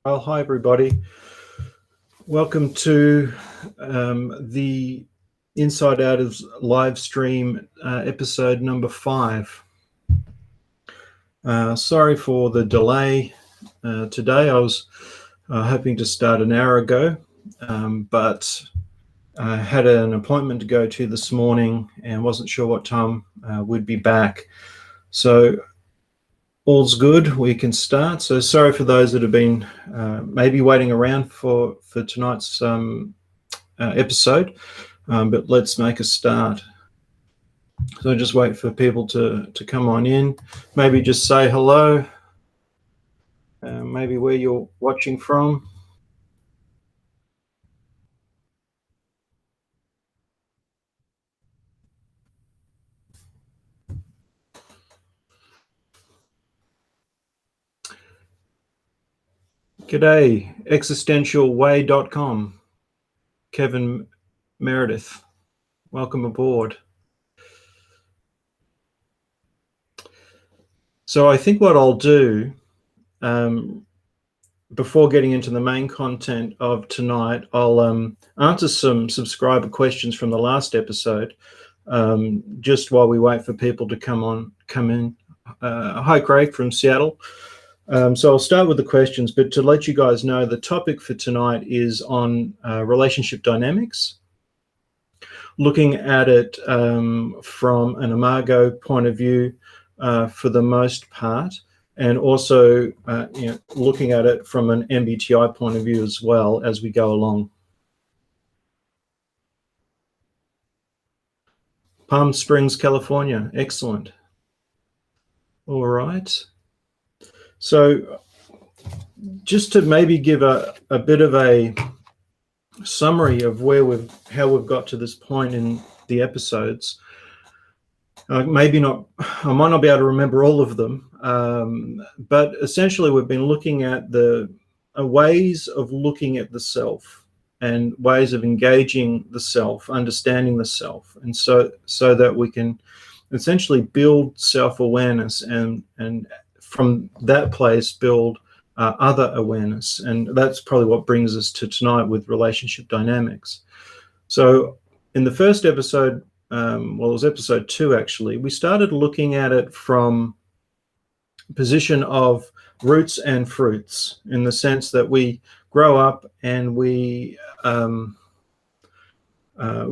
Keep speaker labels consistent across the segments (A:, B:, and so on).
A: Well, hi everybody. Welcome to the Inside Out of live stream episode number 5. Sorry for the delay today. I was hoping to start an hour ago, but I had an appointment to go to this morning and wasn't sure what time we'd be back. So all's good, we can start. So sorry for those that have been maybe waiting around for tonight's episode, but let's make a start. So just wait for people to come on in. Maybe just say hello, maybe where you're watching from. G'day, existentialway.com. Kevin Meredith, welcome aboard. So I think what I'll do, before getting into the main content of tonight, I'll answer some subscriber questions from the last episode, just while we wait for people to come in. Hi, Craig from Seattle. So I'll start with the questions, but to let you guys know, the topic for tonight is on relationship dynamics, looking at it from an imago point of view for the most part, and also looking at it from an MBTI point of view as well as we go along. Palm Springs, California. Excellent. All right. So just to maybe give a bit of a summary of how we've got to this point in the episodes. I might not be able to remember all of them, but essentially we've been looking at the ways of looking at the self and ways of engaging the self, understanding the self, and so that we can essentially build self-awareness and from that place build other awareness. And that's probably what brings us to tonight with relationship dynamics. So in the first episode, well, it was episode 2 actually, we started looking at it from a position of roots and fruits, in the sense that we grow up and we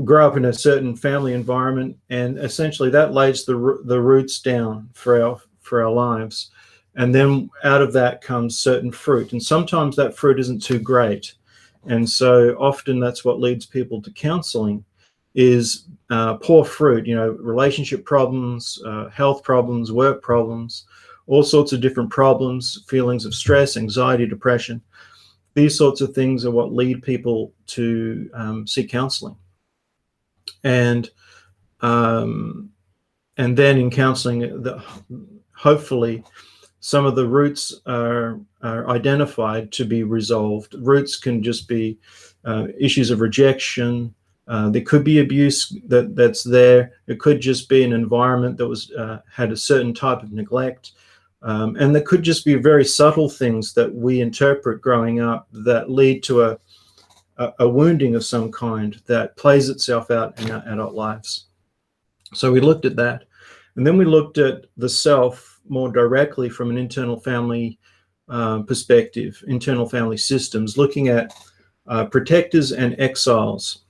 A: grow up in a certain family environment, and essentially that lays the roots down for our lives. And then out of that comes certain fruit. And sometimes that fruit isn't too great. And so often that's what leads people to counseling, is poor fruit, relationship problems, health problems, work problems, all sorts of different problems, feelings of stress, anxiety, depression. These sorts of things are what lead people to seek counseling. And then in counseling, hopefully, some of the roots are identified to be resolved. Roots can just be issues of rejection. There could be abuse that's there. It could just be an environment that had a certain type of neglect. And there could just be very subtle things that we interpret growing up that lead to a wounding of some kind that plays itself out in our adult lives. So we looked at that. And then we looked at the self more directly from an internal family perspective, internal family systems, looking at protectors and exiles.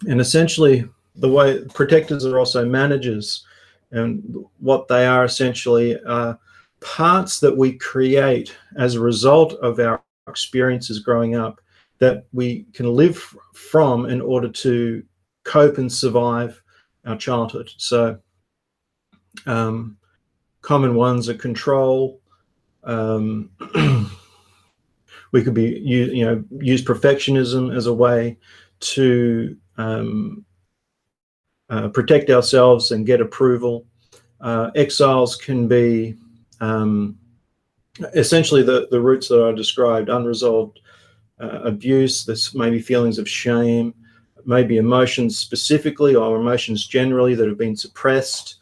A: And essentially, the way protectors are also managers, and what they are essentially are parts that we create as a result of our experiences growing up that we can live from in order to cope and survive our childhood. So common ones are control. We could use perfectionism as a way to protect ourselves and get approval. Exiles can be essentially the roots that I described: unresolved abuse. There's maybe feelings of shame, maybe emotions specifically or emotions generally that have been suppressed.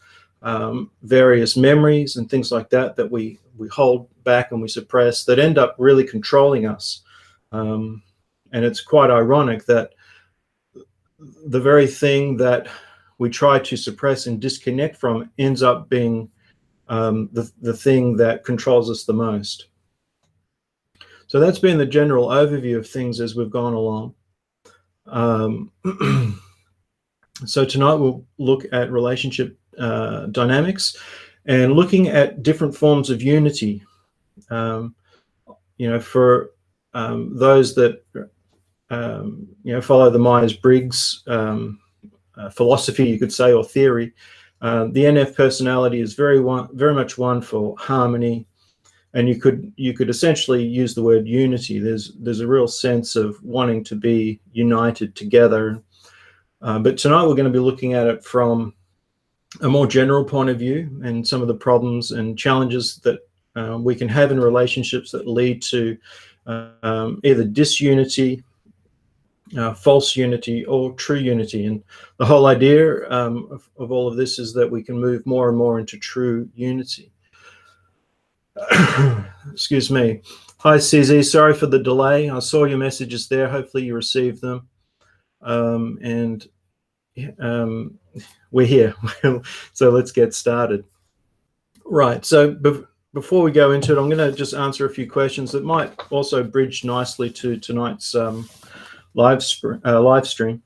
A: Various memories and things like that we we hold back and we suppress, that end up really controlling us. And it's quite ironic that the very thing that we try to suppress and disconnect from ends up being the thing that controls us the most. So that's been the general overview of things as we've gone along. So tonight we'll look at relationship dynamics and looking at different forms of unity. For those that follow the Myers-Briggs philosophy, you could say, or theory, the NF personality is very much one for harmony, and you could essentially use the word unity. There's a real sense of wanting to be united together. But tonight we're going to be looking at it from a more general point of view, and some of the problems and challenges that we can have in relationships that lead to either disunity, false unity, or true unity. And the whole idea of all of this is that we can move more and more into true unity. Excuse me. Hi, CZ. Sorry for the delay. I saw your messages there. Hopefully you received them. And we're here. So let's get started. Right. So before we go into it, I'm going to just answer a few questions that might also bridge nicely to tonight's live stream.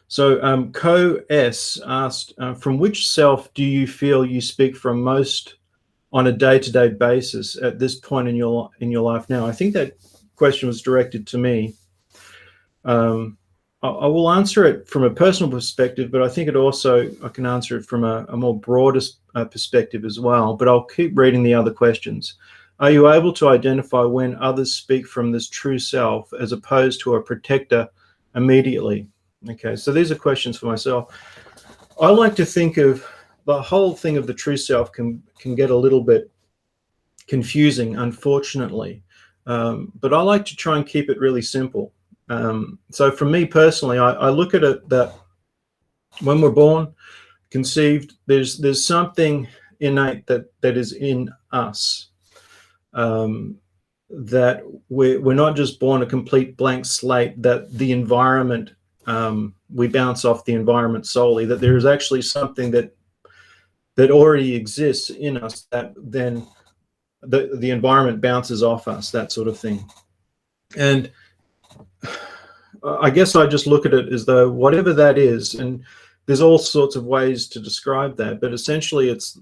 A: So Co-S asked, from which self do you feel you speak from most on a day-to-day basis at this point in your life now? I think that question was directed to me. I will answer it from a personal perspective, but I think I can answer it from a more broader perspective as well. But I'll keep reading the other questions. Are you able to identify when others speak from this true self as opposed to a protector immediately? Okay, so these are questions for myself. I like to think of the whole thing of the true self can get a little bit confusing, unfortunately. But I like to try and keep it really simple. So for me personally, I look at it that when we're born, conceived, there's something innate that is in us, that we're not just born a complete blank slate, that the environment, we bounce off the environment solely, that there is actually something that already exists in us that then the environment bounces off us, that sort of thing. And I guess I just look at it as though whatever that is, and there's all sorts of ways to describe that, but essentially it's,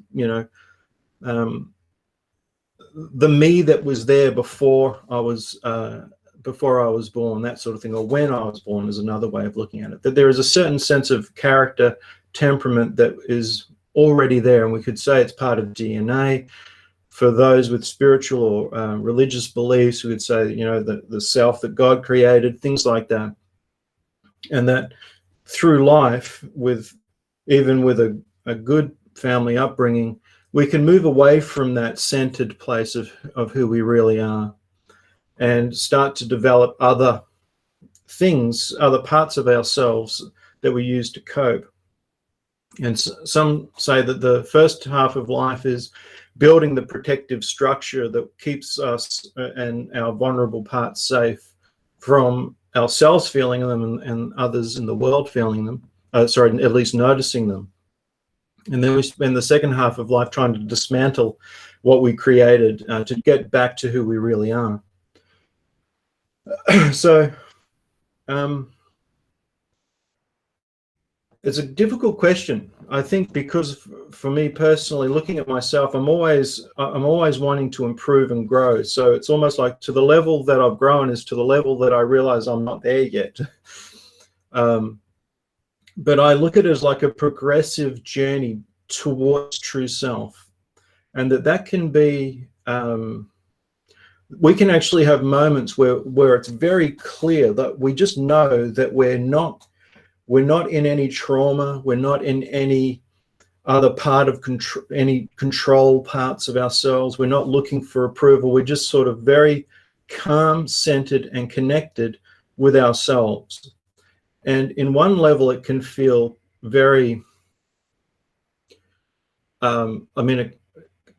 A: the me that was there before I was born, that sort of thing, or when I was born is another way of looking at it. That there is a certain sense of character, temperament that is already there, and we could say it's part of DNA. For those with spiritual or religious beliefs, we would say, the self that God created, things like that. And that through life, even with a good family upbringing, we can move away from that centered place of who we really are and start to develop other things, other parts of ourselves that we use to cope. And some say that the first half of life is building the protective structure that keeps us and our vulnerable parts safe from ourselves feeling them and others in the world feeling them, at least noticing them. And then we spend the second half of life trying to dismantle what we created to get back to who we really are. So it's a difficult question, I think, because for me personally, looking at myself, I'm always wanting to improve and grow. So it's almost like to the level that I've grown is to the level that I realize I'm not there yet. But I look at it as like a progressive journey towards true self, and that can be, we can actually have moments where it's very clear that we just know that we're not in any trauma, we're not in any other part of any control parts of ourselves, we're not looking for approval, we're just sort of very calm, centered, and connected with ourselves. And in one level, it can feel very,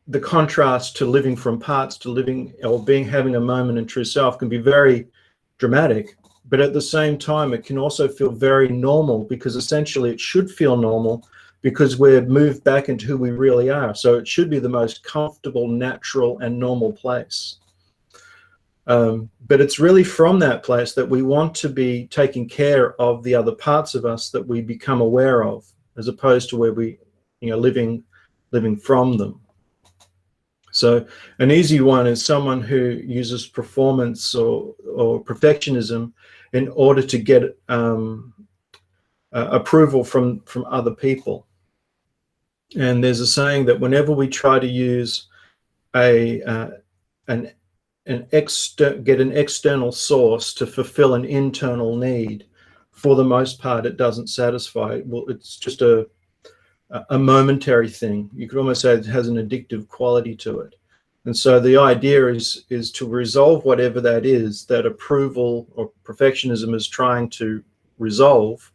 A: the contrast to living from parts to living or having a moment in true self can be very dramatic, but at the same time it can also feel very normal, because essentially it should feel normal because we're moved back into who we really are. So it should be the most comfortable, natural, and normal place. But it's really from that place that we want to be taking care of the other parts of us that we become aware of, as opposed to where we, living from them. So an easy one is someone who uses performance or perfectionism in order to get approval from other people. And there's a saying that whenever we try to use get an external source to fulfill an internal need, for the most part, it doesn't satisfy. Well, it's just a momentary thing. You could almost say it has an addictive quality to it. And so the idea is to resolve whatever that is, that approval or perfectionism is trying to resolve,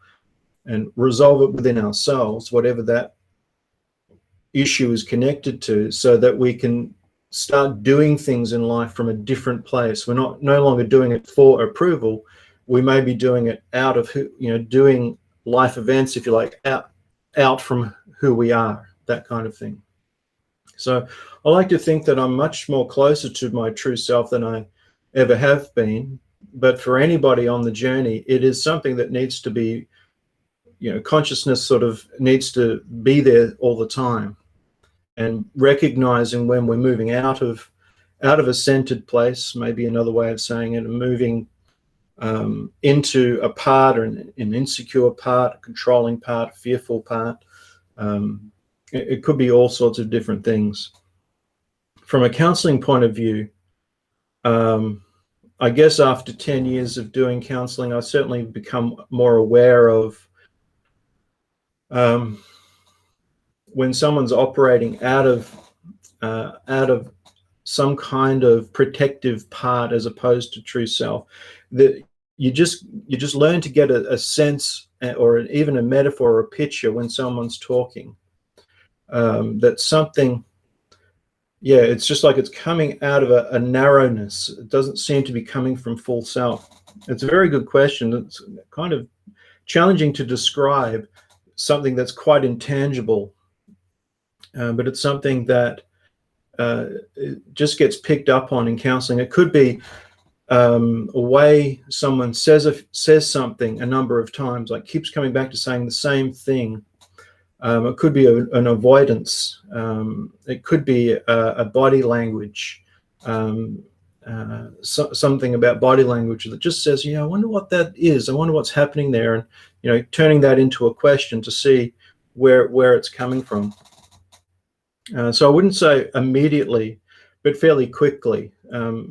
A: and resolve it within ourselves, whatever that issue is connected to, so that we can start doing things in life from a different place. We're no longer doing it for approval. We may be doing it out of doing life events, if you like, out from who we are, that kind of thing. So I like to think that I'm much more closer to my true self than I ever have been. But for anybody on the journey, it is something that needs to be, consciousness sort of needs to be there all the time, and recognizing when we're moving out of a centered place, maybe another way of saying it, and moving into a part, or an insecure part, a controlling part, a fearful part. It could be all sorts of different things. From a counseling point of view, I guess after 10 years of doing counseling, I've certainly become more aware of when someone's operating out of some kind of protective part as opposed to true self, that you just learn to get a sense, or even a metaphor or a picture when someone's talking, that something, it's just like it's coming out of a narrowness. It doesn't seem to be coming from full self. It's a very good question. It's kind of challenging to describe something that's quite intangible, but it's something that it just gets picked up on in counseling. It could be a way someone says something a number of times, like keeps coming back to saying the same thing. It could be an avoidance. It could be a body language, something about body language that just says, I wonder what that is. I wonder what's happening there, and turning that into a question to see where it's coming from. So I wouldn't say immediately, but fairly quickly.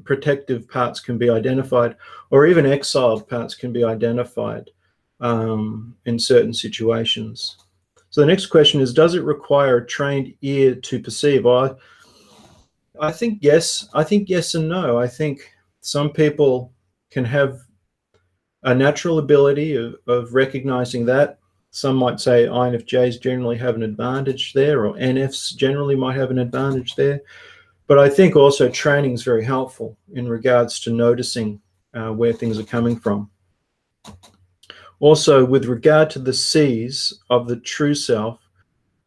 A: Protective parts can be identified, or even exiled parts can be identified in certain situations. So the next question is, does it require a trained ear to perceive? I think yes. I think yes and no. I think some people can have a natural ability of recognizing that. Some might say INFJs generally have an advantage there, or NFs generally might have an advantage there. But I think also training is very helpful in regards to noticing where things are coming from. Also, with regard to the C's of the true self,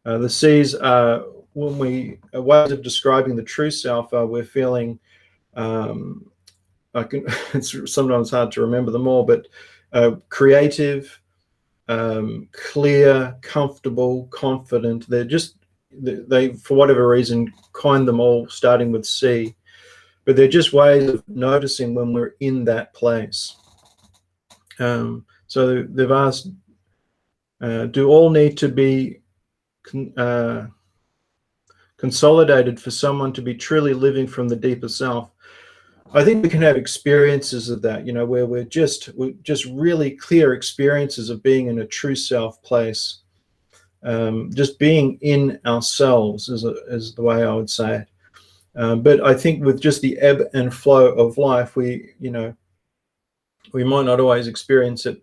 A: the C's are, ways of describing the true self are, we're feeling, it's sometimes hard to remember them all, but creative, clear, comfortable, confident. They, for whatever reason, coined them all starting with C, but they're just ways of noticing when we're in that place. So they've asked, do all need to be consolidated for someone to be truly living from the deeper self? I think we can have experiences of that, where we're just really clear experiences of being in a true self place, just being in ourselves is the way I would say it. But I think with just the ebb and flow of life, we might not always experience it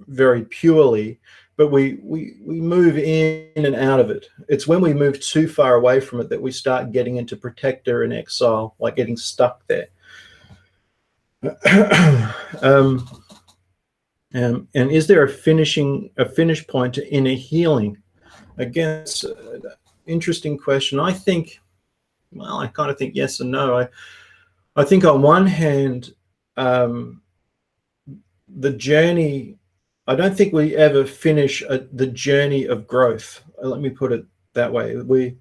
A: very purely, but we move in and out of it. It's when we move too far away from it that we start getting into protector and exile, like getting stuck there. And is there a finish point to inner healing? Again, it's an interesting question. I think, well, I kind of think yes and no. I think on one hand, the journey, I don't think we ever finish the journey of growth. Let me put it that way.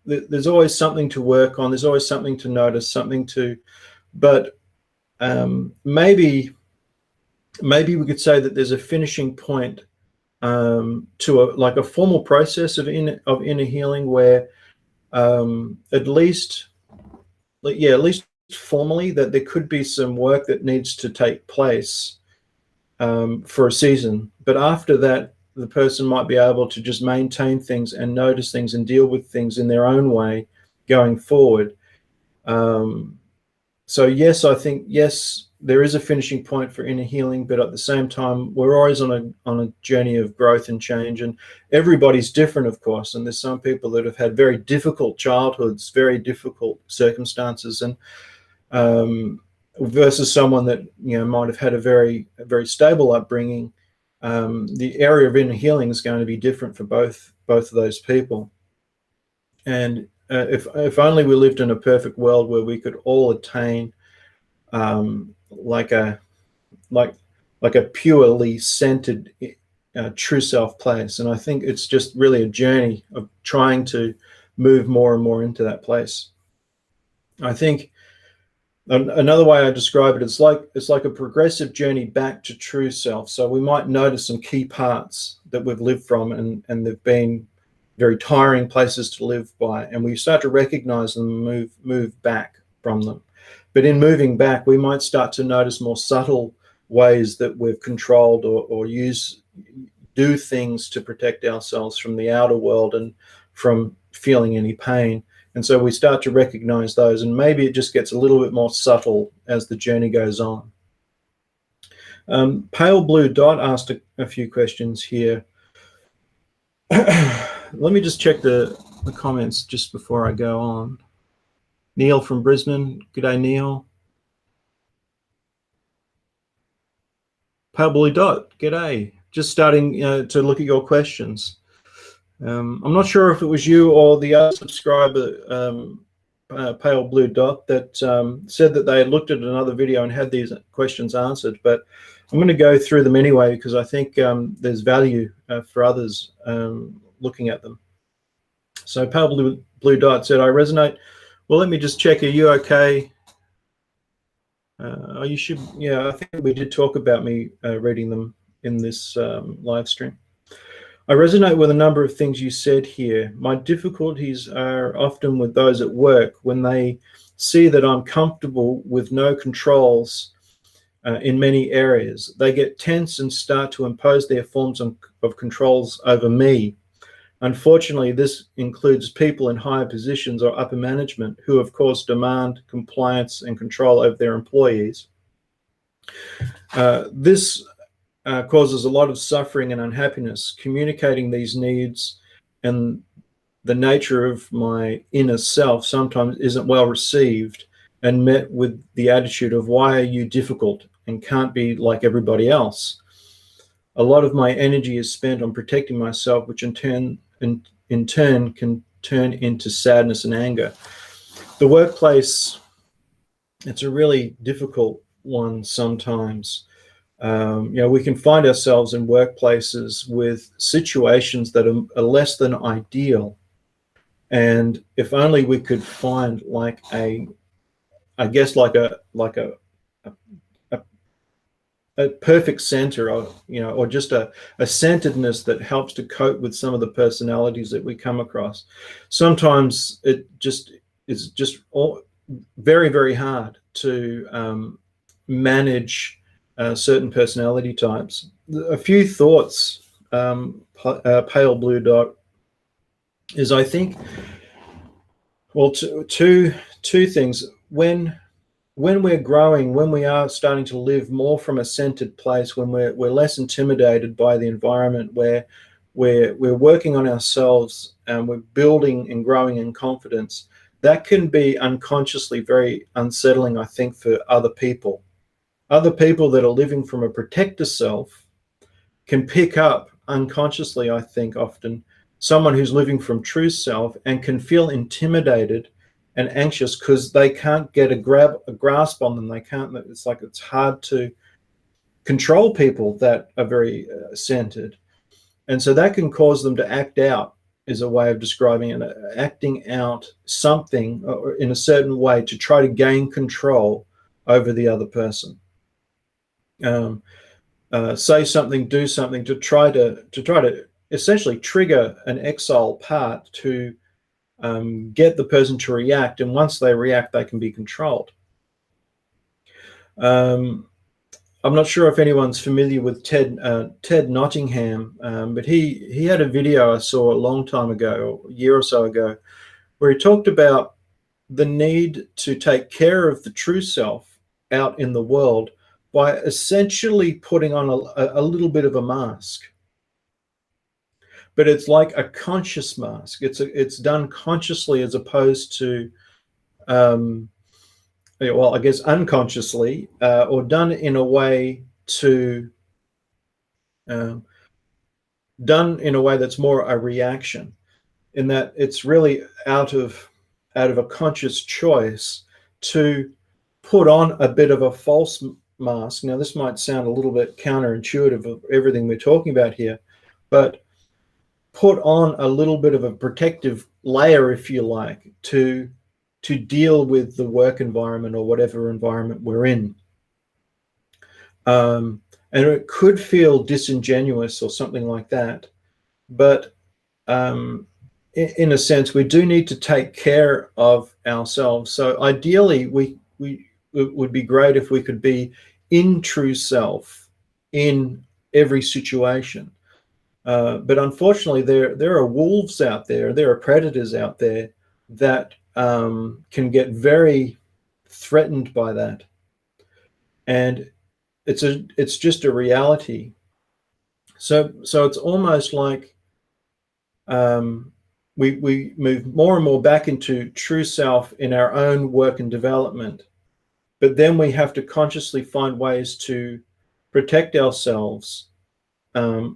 A: There's always something to work on. There's always something to notice, but maybe we could say that there's a finishing point to like a formal process of inner healing, where at least formally, that there could be some work that needs to take place for a season. But after that, the person might be able to just maintain things and notice things and deal with things in their own way going forward. So yes, I think yes, there is a finishing point for inner healing, but at the same time, we're always on a journey of growth and change, and everybody's different, of course. And there's some people that have had very difficult childhoods, very difficult circumstances, and versus someone that might have had a very stable upbringing. The area of inner healing is going to be different for both of those people. And if only we lived in a perfect world where we could all attain like a purely centered true self place. And I think it's just really a journey of trying to move more and more into that place. I think another way I describe it, it's like a progressive journey back to true self. So we might notice some key parts that we've lived from, and they've been very tiring places to live by, and we start to recognize them and move back from them. But in moving back, we might start to notice more subtle ways that we've controlled or do things to protect ourselves from the outer world and from feeling any pain. And so we start to recognize those, and maybe it just gets a little bit more subtle as the journey goes on. Pale Blue Dot asked a few questions here. Let me just check the comments just before I go on. Neil from Brisbane. G'day, Neil. Pale Blue Dot. G'day. Just starting to look at your questions. I'm not sure if it was you or the other subscriber, Pale Blue Dot, that said that they had looked at another video and had these questions answered, but I'm going to go through them anyway because I think there's value for others looking at them. So Pale Blue Dot said, I resonate. Well, let me just check. Are you okay? You should. Yeah, I think we did talk about me reading them in this live stream. I resonate with a number of things you said here. My difficulties are often with those at work when they see that I'm comfortable with no controls in many areas. They get tense and start to impose their forms of controls over me. Unfortunately, this includes people in higher positions or upper management who, of course, demand compliance and control over their employees. This causes a lot of suffering and unhappiness. Communicating these needs and the nature of my inner self sometimes isn't well received and met with the attitude of, why are you difficult and can't be like everybody else? A lot of my energy is spent on protecting myself, which in turn can turn into sadness and anger. The workplace, it's a really difficult one sometimes. We can find ourselves in workplaces with situations that are less than ideal. And if only we could find like a perfect center, or just a centeredness that helps to cope with some of the personalities that we come across. Sometimes it's just very, very hard to manage certain personality types. A few thoughts, Pale Blue Dot, is I think, well, two things. When when we're growing, when we are starting to live more from a centered place, when we're less intimidated by the environment, where we're working on ourselves and we're building and growing in confidence, that can be unconsciously very unsettling, I think, for other people. Other people that are living from a protector self can pick up unconsciously, I think, often someone who's living from true self and can feel intimidated and anxious because they can't get a grasp on them. They can't. It's like it's hard to control people that are very centered, and so that can cause them to act out. Is a way of describing it, acting out something in a certain way to try to gain control over the other person. Say something, do something to try to essentially trigger an exile part to get the person to react, and once they react, they can be controlled. I'm not sure if anyone's familiar with Ted Nottingham, but he had a video I saw a long time ago, a year or so ago, where he talked about the need to take care of the true self out in the world by essentially putting on a little bit of a mask. But it's like a conscious mask. It's done consciously as opposed to, well, I guess unconsciously, or done in a way that's more a reaction, in that it's really out of a conscious choice to put on a bit of a false mask. Now, this might sound a little bit counterintuitive of everything we're talking about here, but put on a little bit of a protective layer, if you like, to deal with the work environment or whatever environment we're in. And it could feel disingenuous or something like that, but in a sense, we do need to take care of ourselves. So ideally, it would be great if we could be in true self in every situation. But unfortunately, there are wolves out there, there are predators out there that can get very threatened by that, and it's just a reality. So it's almost like we move more and more back into true self in our own work and development, but then we have to consciously find ways to protect ourselves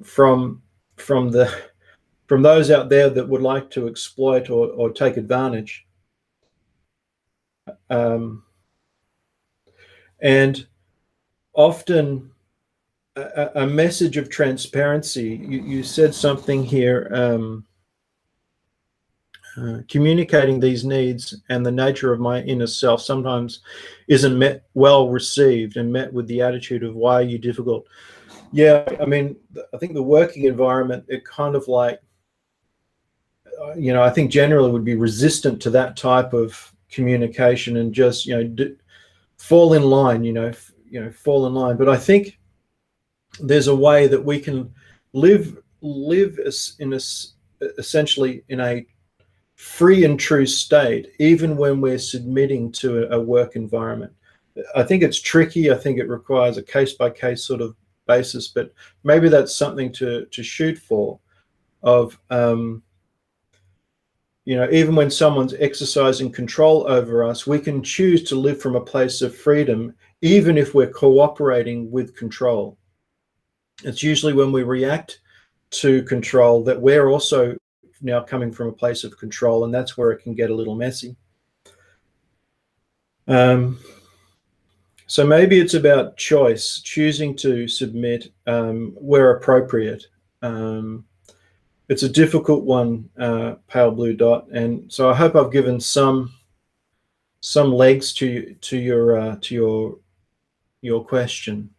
A: from those out there that would like to exploit or take advantage. And often a message of transparency. You said something here, communicating these needs and the nature of my inner self sometimes isn't well received and met with the attitude of, why are you difficult? Yeah, I mean, I think the working environment, it kind of like, I think generally would be resistant to that type of communication and just, fall in line, fall in line. But I think there's a way that we can live essentially in a free and true state, even when we're submitting to a work environment. I think it's tricky. I think it requires a case-by-case sort of basis, but maybe that's something to shoot for, of even when someone's exercising control over us, we can choose to live from a place of freedom, even if we're cooperating with control. It's usually when we react to control that we're also now coming from a place of control, and that's where it can get a little messy. So maybe it's about choice, choosing to submit where appropriate. It's a difficult one, Pale Blue Dot, and so I hope I've given some legs to your question.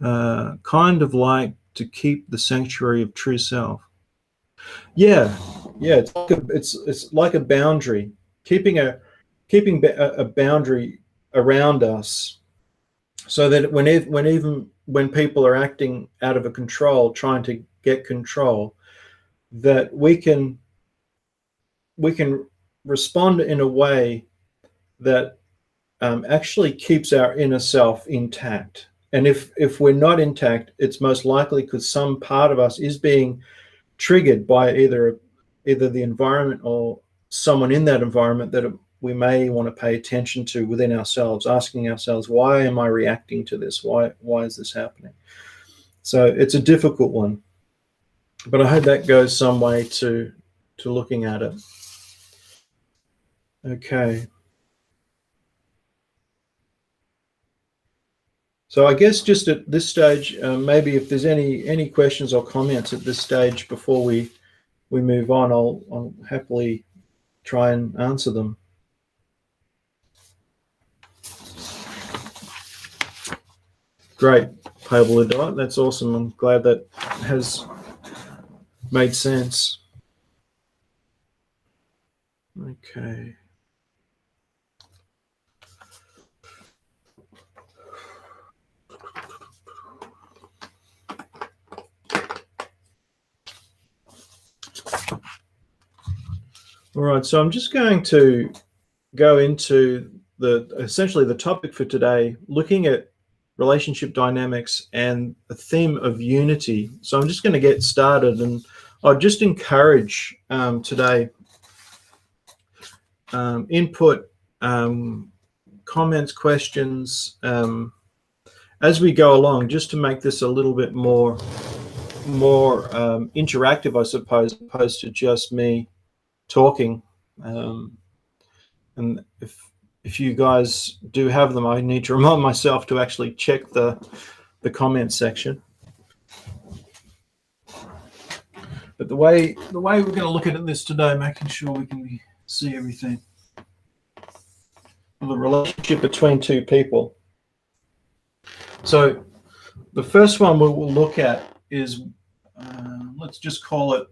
A: Kind of like to keep the sanctuary of true self. Yeah, it's like a boundary, keeping a boundary around us, so that when people are acting out of a control, trying to get control, that we can respond in a way that actually keeps our inner self intact. And if we're not intact, it's most likely because some part of us is being triggered by either the environment or someone in that environment that we may want to pay attention to within ourselves, asking ourselves, why am I reacting to this? Why is this happening? So it's a difficult one, but I hope that goes some way to looking at it. Okay. So I guess just at this stage, maybe if there's any questions or comments at this stage before we move on, I'll happily try and answer them. Great, payable diet. That's awesome. I'm glad that has made sense. Okay. All right, so I'm just going to go into essentially the topic for today, looking at relationship dynamics and a theme of unity. So I'm just going to get started, and I'd just encourage today input, comments, questions as we go along, just to make this a little bit more interactive, I suppose, opposed to just me talking. And if you guys do have them, I need to remind myself to actually check the comment section. But the way we're going to look at this today, making sure we can see everything. The relationship between two people. So the first one we will look at is, let's just call it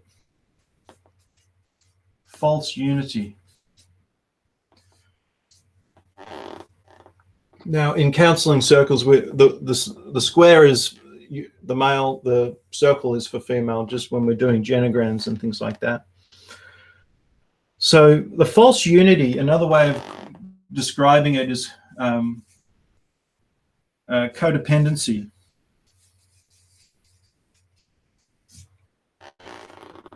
A: false unity. Now, in counseling circles, the square is the male, the circle is for female, just when we're doing genograms and things like that. So the false unity, another way of describing it is codependency.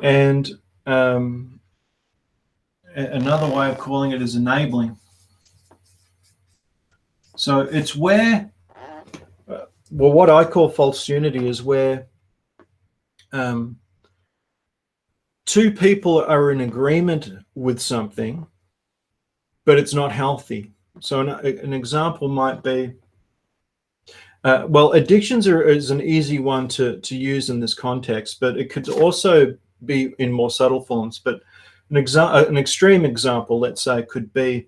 A: And another way of calling it is enabling. So it's where, well, what I call false unity is where two people are in agreement with something, but it's not healthy. So an example might be, well, addictions is an easy one to use in this context, but it could also be in more subtle forms. But an extreme example, let's say, could be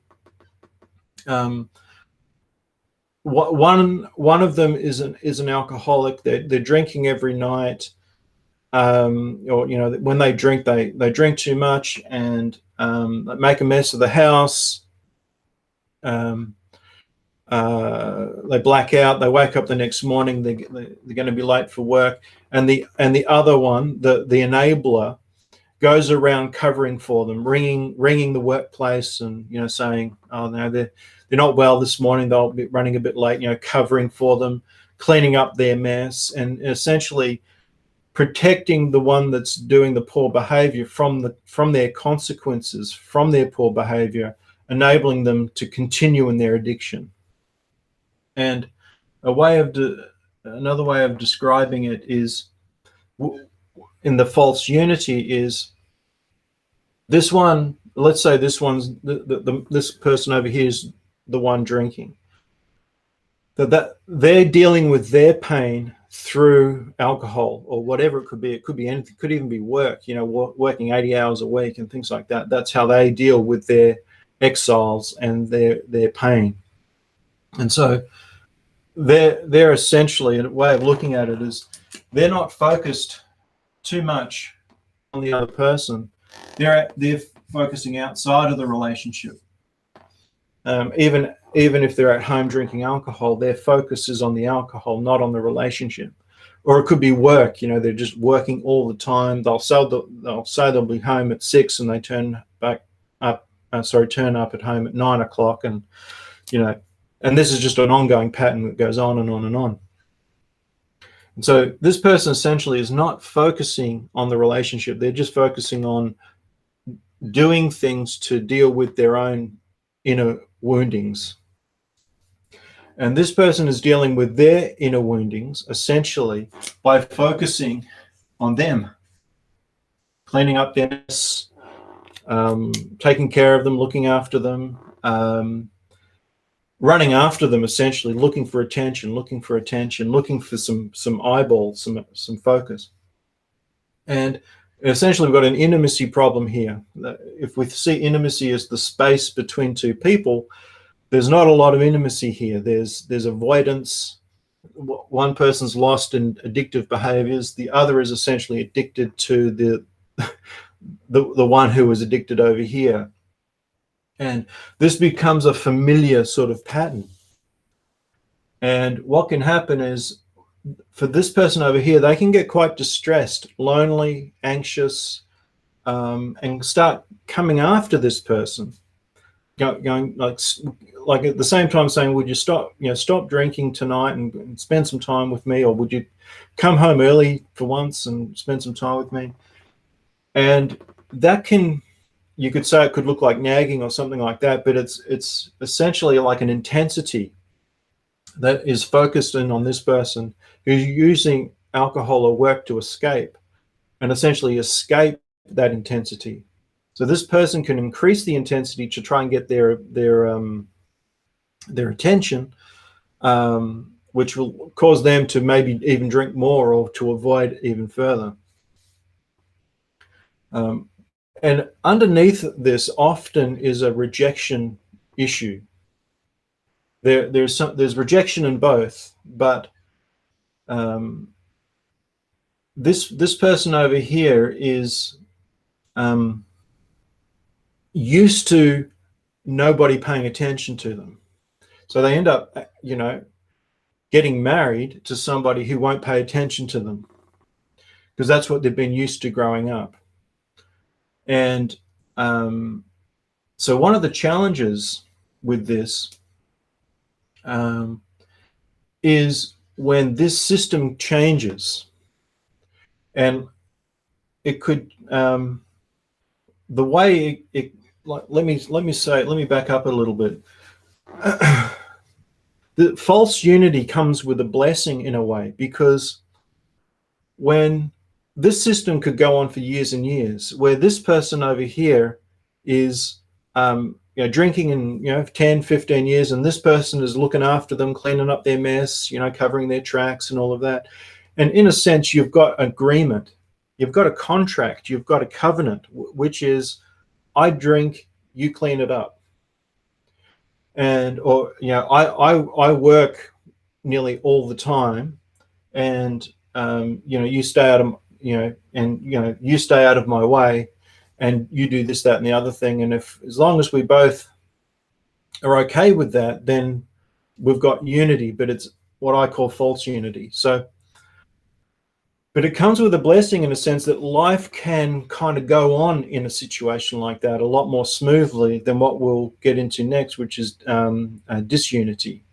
A: one of them is an alcoholic. They're drinking every night, or when they drink, they drink too much and they make a mess of the house. They black out. They wake up the next morning. They're going to be late for work. And the other one, the enabler, goes around covering for them, ringing the workplace, and saying, "Oh no, they're not well this morning. They'll be running a bit late." Covering for them, cleaning up their mess, and essentially protecting the one that's doing the poor behavior from their consequences, from their poor behavior, enabling them to continue in their addiction. And another way of describing it is, in the false unity, is this one. Let's say this one's this person over here is the one drinking. That they're dealing with their pain through alcohol or whatever it could be. It could be anything. It could even be work. Working 80 hours a week and things like that. That's how they deal with their exiles and their pain. And so they're essentially, a way of looking at it is, they're not focused too much on the other person. They're focusing outside of the relationship. Even if they're at home drinking alcohol, their focus is on the alcohol, not on the relationship. Or it could be work. They're just working all the time. They'll say they'll be home at 6 and they turn up at home at 9 o'clock, and And this is just an ongoing pattern that goes on and on and on. And so this person essentially is not focusing on the relationship. They're just focusing on doing things to deal with their own inner woundings. And this person is dealing with their inner woundings essentially by focusing on them, cleaning up their mess, taking care of them, looking after them, running after them, essentially looking for attention, looking for some eyeballs, some focus. And essentially we've got an intimacy problem here. If we see intimacy as the space between two people, there's not a lot of intimacy here. There's avoidance. One person's lost in addictive behaviors. The other is essentially addicted to the one who was addicted over here. And this becomes a familiar sort of pattern. And what can happen is, for this person over here, they can get quite distressed, lonely, anxious, and start coming after this person, going like at the same time saying, would you stop drinking tonight and spend some time with me, or would you come home early for once and spend some time with me? And that can, you could say it could look like nagging or something like that, but it's essentially like an intensity that is focused in on this person who's using alcohol or work to escape, and essentially escape that intensity. So this person can increase the intensity to try and get their attention, which will cause them to maybe even drink more or to avoid even further. And underneath this often is a rejection issue. There's rejection in both, but this person over here is used to nobody paying attention to them. So they end up, getting married to somebody who won't pay attention to them, because that's what they've been used to growing up. And so one of the challenges with this is when this system changes, and it could, the way it like, let me back up a little bit. The false unity comes with a blessing in a way, because when this system could go on for years and years, where this person over here is drinking in 10, 15 years, and this person is looking after them, cleaning up their mess, covering their tracks and all of that. And in a sense, you've got agreement, you've got a contract, you've got a covenant, which is, I drink, you clean it up. And I work nearly all the time, and you stay out of you stay out of my way, and you do this, that, and the other thing. And as long as we both are okay with that, then we've got unity. But it's what I call false unity. So, but it comes with a blessing in a sense that life can kind of go on in a situation like that a lot more smoothly than what we'll get into next, which is disunity.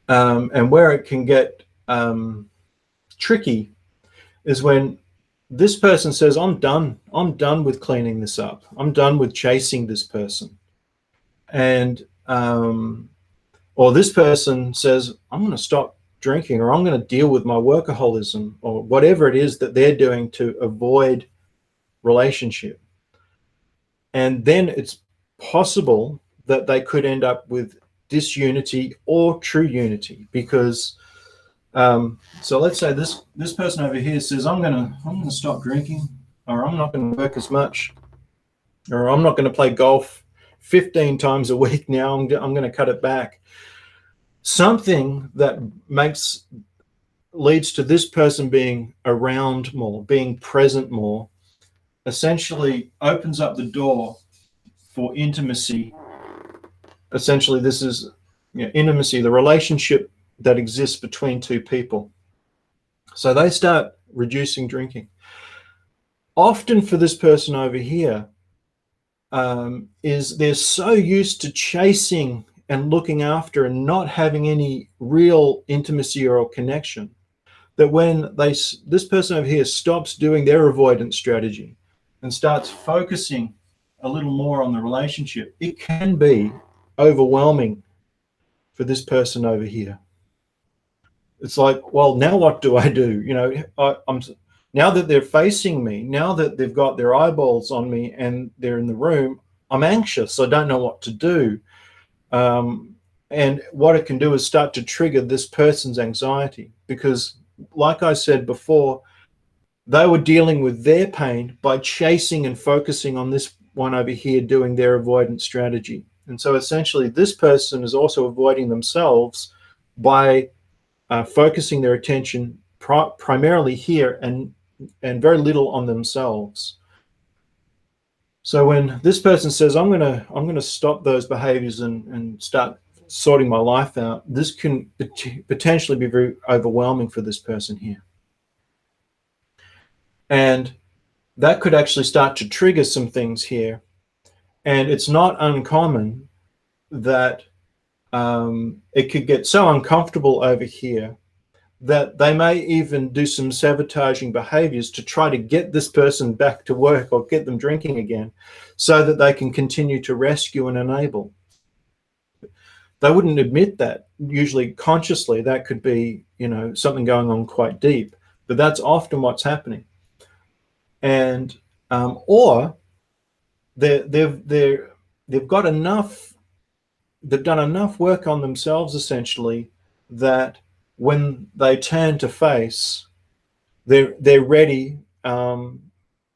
A: And where it can get tricky is when this person says, I'm done with cleaning this up. I'm done with chasing this person. And, or this person says, I'm going to stop drinking, or I'm going to deal with my workaholism, or whatever it is that they're doing to avoid relationship. And then it's possible that they could end up with disunity or true unity, because so let's say this person over here says, I'm gonna stop drinking, or I'm not going to work as much, or I'm not going to play golf 15 times a week now, I'm going to cut it back. Something that leads to this person being around more, being present more, essentially opens up the door for intimacy. Essentially, this is intimacy, the relationship that exists between two people. So they start reducing drinking. Often for this person over here, is they're so used to chasing and looking after and not having any real intimacy or connection, that when this person over here stops doing their avoidance strategy and starts focusing a little more on the relationship, it can be overwhelming for this person over here. It's like, well, now what do I do? You know, I'm now that they're facing me, now that they've got their eyeballs on me and they're in the room, I'm anxious. I don't know what to do. And what it can do is start to trigger this person's anxiety, because, like I said before, they were dealing with their pain by chasing and focusing on this one over here doing their avoidance strategy. And so essentially this person is also avoiding themselves by focusing their attention primarily here and very little on themselves. So when this person says, I'm gonna stop those behaviors and start sorting my life out, this can potentially be very overwhelming for this person here. And that could actually start to trigger some things here. And it's not uncommon that it could get so uncomfortable over here that they may even do some sabotaging behaviors to try to get this person back to work or get them drinking again so that they can continue to rescue and enable. They wouldn't admit that usually consciously. That could be, you know, something going on quite deep, but that's often what's happening. And or they've got enough, they've done enough work on themselves essentially that when they turn to face, they're ready to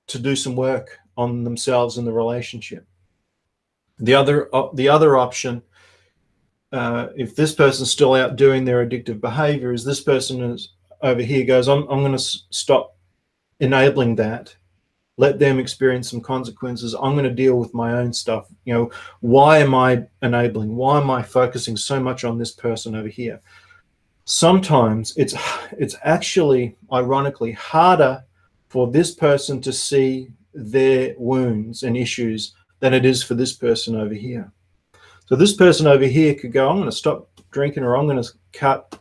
A: do some work on themselves and the relationship. The other option, if this person's still out doing their addictive behavior, is this person is over here goes, I'm going to stop enabling that. Let them experience some consequences. I'm going to deal with my own stuff. You know, why am I enabling? Why am I focusing so much on this person over here? Sometimes it's actually, ironically, harder for this person to see their wounds and issues than it is for this person over here. So this person over here could go, I'm going to stop drinking, or I'm going to cut,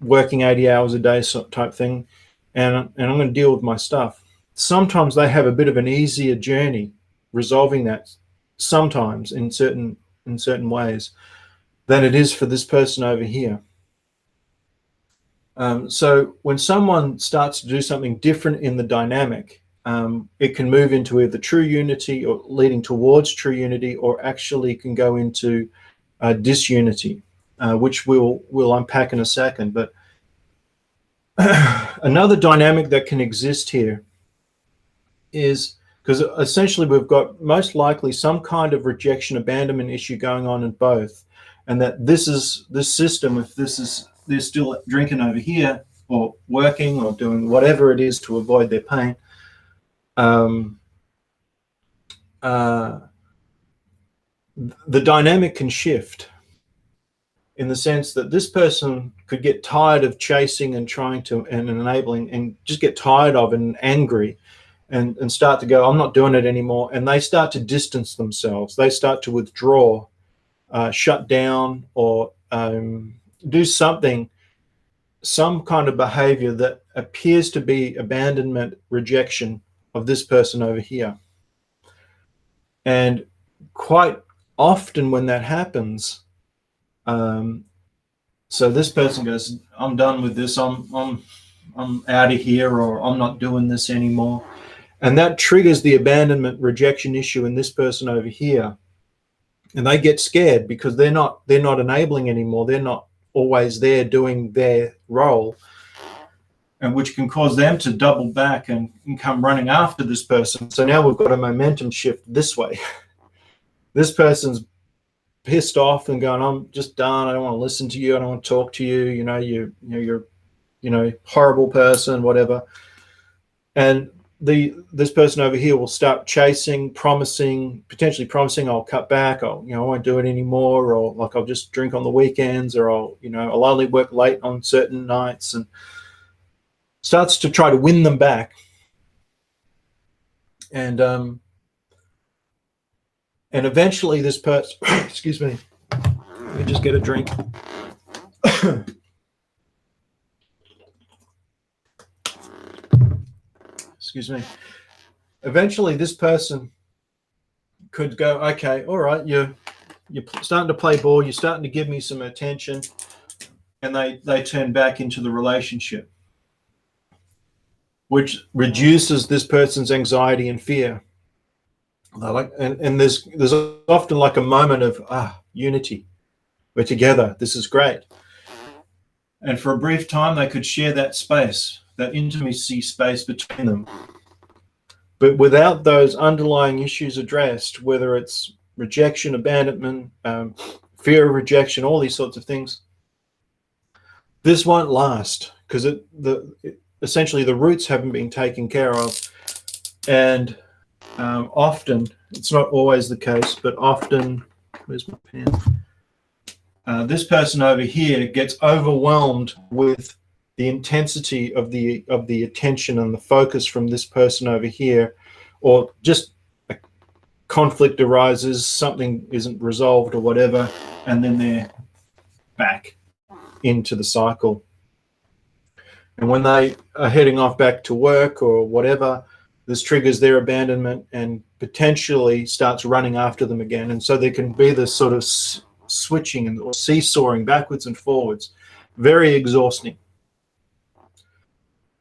A: working 80 hours a day type thing, and I'm going to deal with my stuff. Sometimes they have a bit of an easier journey resolving that, sometimes in certain ways, than it is for this person over here. So when someone starts to do something different in the dynamic, it can move into either true unity or leading towards true unity, or actually can go into disunity, which we'll unpack in a second. But another dynamic that can exist here is, because essentially we've got most likely some kind of rejection abandonment issue going on in both, and that this system, if they're still drinking over here or working or doing whatever it is to avoid their pain, the dynamic can shift, in the sense that this person could get tired of chasing and trying to and enabling, and just get tired of and angry, and start to go, I'm not doing it anymore. And they start to distance themselves. They start to withdraw, shut down, or do something, some kind of behavior that appears to be abandonment, rejection of this person over here. And quite often when that happens, so this person goes, I'm done with this, I'm out of here, or I'm not doing this anymore. And that triggers the abandonment rejection issue in this person over here. And they get scared because they're not enabling anymore. They're not always there doing their role, and which can cause them to double back and come running after this person. So now we've got a momentum shift this way. This person's pissed off and going, I'm just done. I don't want to listen to you. I don't want to talk to you. You're horrible person, whatever. And this person over here will start chasing, potentially promising, I'll cut back, I won't do it anymore, or like I'll just drink on the weekends, or I'll only work late on certain nights, and starts to try to win them back. And And eventually this person, excuse me, let me just get a drink. Excuse me. Eventually this person could go, okay, all right, you're starting to play ball, you're starting to give me some attention, and they turn back into the relationship, which reduces this person's anxiety and fear. And there's often like a moment of unity. We're together. This is great. And for a brief time, they could share that space, that intimacy space between them. But without those underlying issues addressed, whether it's rejection, abandonment, fear of rejection, all these sorts of things, this won't last, because essentially the roots haven't been taken care of. And often, it's not always the case, but often, where's my pen? This person over here gets overwhelmed with the intensity of the attention and the focus from this person over here, or just a conflict arises, something isn't resolved or whatever, and then they're back into the cycle. And when they are heading off back to work or whatever, this triggers their abandonment and potentially starts running after them again. And so there can be this sort of switching or seesawing backwards and forwards, very exhausting.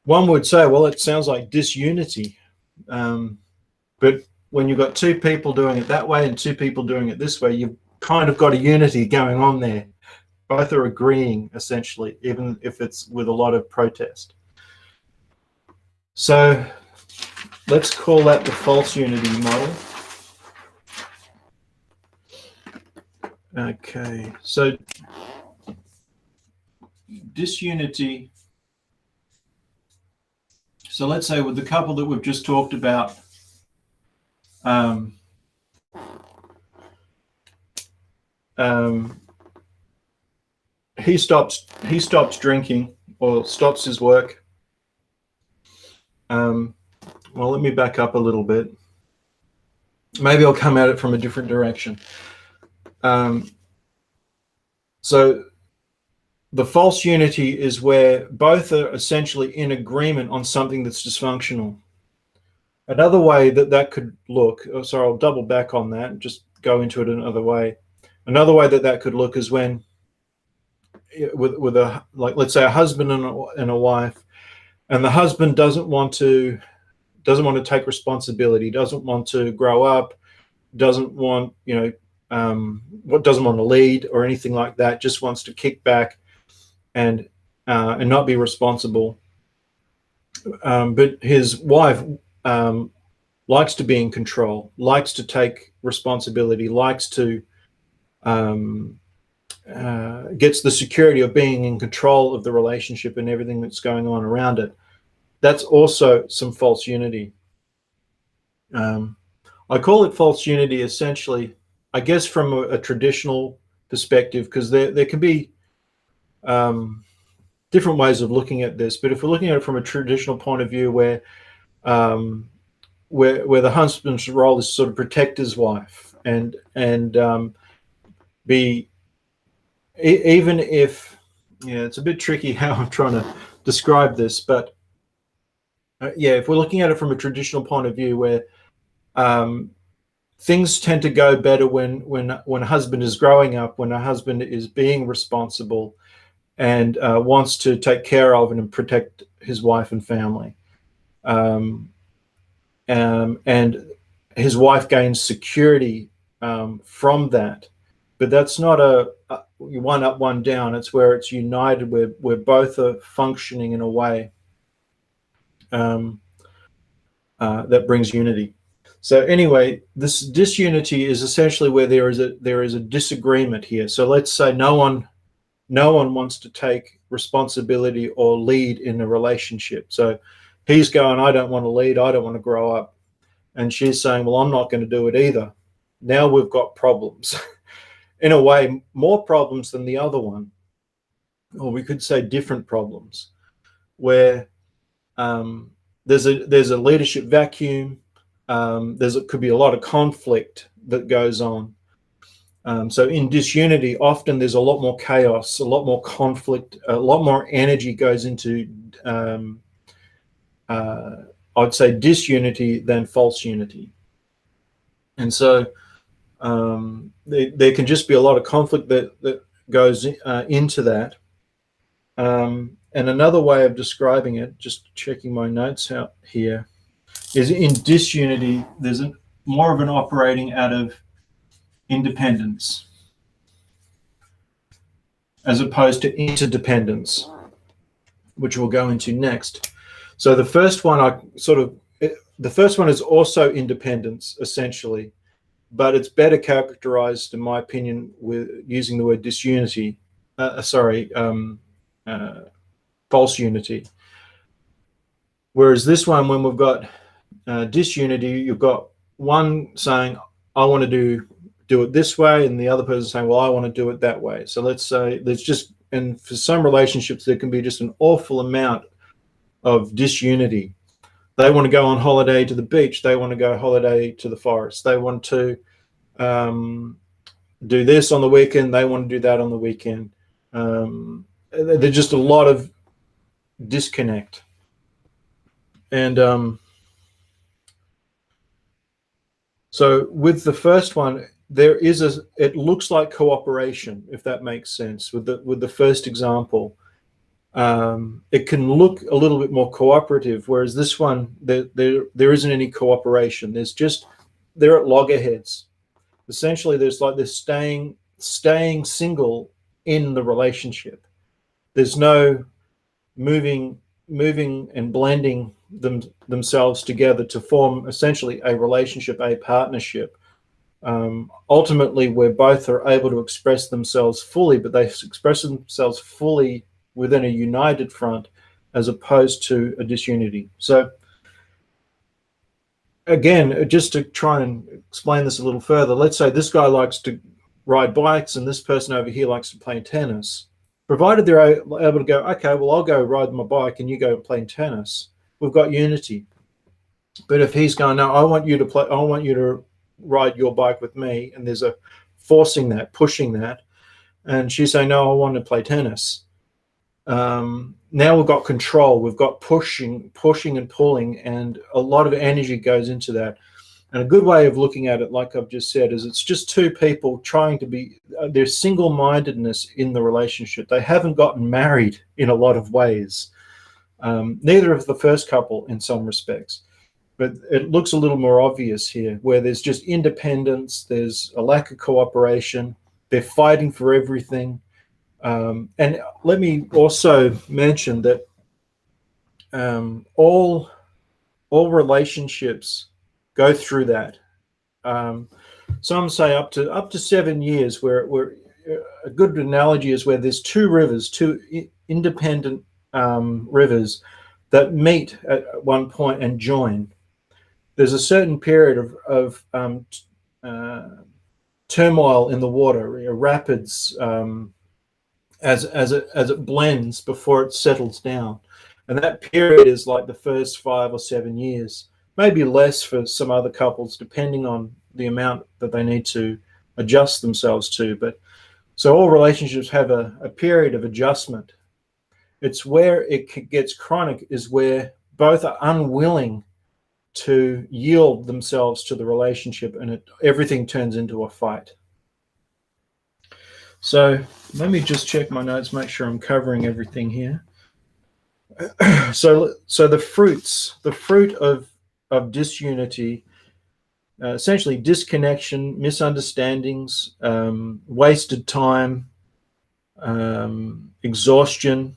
A: One would say, well, it sounds like disunity. But when you've got two people doing it that way and two people doing it this way, you've kind of got a unity going on there. Both are agreeing, essentially, even if it's with a lot of protest. So let's call that the false unity model. Okay, so disunity. So let's say with the couple that we've just talked about, he stops drinking or stops his work. Well, let me back up a little bit. Maybe I'll come at it from a different direction. So the false unity is where both are essentially in agreement on something that's dysfunctional. Another way that could look, sorry, I'll double back on that and just go into it another way. Another way that could look is when, with a, like, let's say a husband and a wife, and the husband doesn't want to take responsibility, doesn't want to grow up, doesn't want, doesn't want to lead or anything like that, just wants to kick back and not be responsible. But his wife likes to be in control, likes to take responsibility, likes to gets the security of being in control of the relationship and everything that's going on around it. That's also some false unity. I call it false unity essentially, I guess, from a traditional perspective, because there can be different ways of looking at this. But if we're looking at it from a traditional point of view, where the husband's role is to sort of protect his wife and be, even if, it's a bit tricky how I'm trying to describe this, but if we're looking at it from a traditional point of view, where things tend to go better when a husband is growing up, when a husband is being responsible and wants to take care of and protect his wife and family, and his wife gains security from that. But that's not a one up, one down. It's where it's united, where both are functioning in a way that brings unity. So anyway, this disunity is essentially where there is a disagreement here. So let's say no one wants to take responsibility or lead in a relationship. So he's going, I don't want to lead, I don't want to grow up. And she's saying, well, I'm not going to do it either. Now we've got problems. In a way, more problems than the other one. Or we could say different problems, where there's a leadership vacuum. could be a lot of conflict that goes on. So in disunity, often there's a lot more chaos, a lot more conflict, a lot more energy goes into, I'd say, disunity than false unity. And so there can just be a lot of conflict that goes into that. And another way of describing it, just checking my notes out here, is in disunity, there's more of an operating out of independence as opposed to interdependence, which we'll go into next. So the first one, the first one is also independence, essentially, but it's better characterized, in my opinion, with using the word disunity. False unity. Whereas this one, when we've got disunity, you've got one saying, I want to do it this way, and the other person saying, well, I want to do it that way. So let's say there's just, and for some relationships, there can be just an awful amount of disunity. They want to go on holiday to the beach. They want to go holiday to the forest. They want to do this on the weekend. They want to do that on the weekend. There's just a lot of disconnect. And so with the first one, it looks like cooperation, if that makes sense. With the first example, it can look a little bit more cooperative, whereas this one, there isn't any cooperation. They're at loggerheads. Essentially, there's like this staying single in the relationship. There's no moving and blending themselves together to form essentially a relationship, a partnership. Ultimately, where both are able to express themselves fully, but they express themselves fully within a united front as opposed to a disunity. So again, just to try and explain this a little further, let's say this guy likes to ride bikes and this person over here likes to play tennis. Provided they're able to go, okay, well, I'll go ride my bike and you go play tennis, we've got unity. But if he's going, no, I want you to ride your bike with me, and there's a forcing that, pushing that, and she's saying, no, I want to play tennis. Now we've got control, we've got pushing and pulling, and a lot of energy goes into that. And a good way of looking at it, like I've just said, is it's just two people trying to be, there's single-mindedness in the relationship. They haven't gotten married in a lot of ways. Neither of the first couple in some respects. But it looks a little more obvious here, where there's just independence, there's a lack of cooperation, they're fighting for everything. And let me also mention that all relationships go through that. Some say up to 7 years, where a good analogy is where there's two rivers, two independent rivers that meet at one point and join. There's a certain period of turmoil in the water, rapids, as it blends before it settles down, and that period is like the first 5 or 7 years, maybe less for some other couples, depending on the amount that they need to adjust themselves to. But so all relationships have a period of adjustment. It's where it gets chronic is where both are unwilling to yield themselves to the relationship, and everything turns into a fight. So let me just check my notes, make sure I'm covering everything here. So the fruit of disunity, essentially disconnection, misunderstandings, wasted time, exhaustion.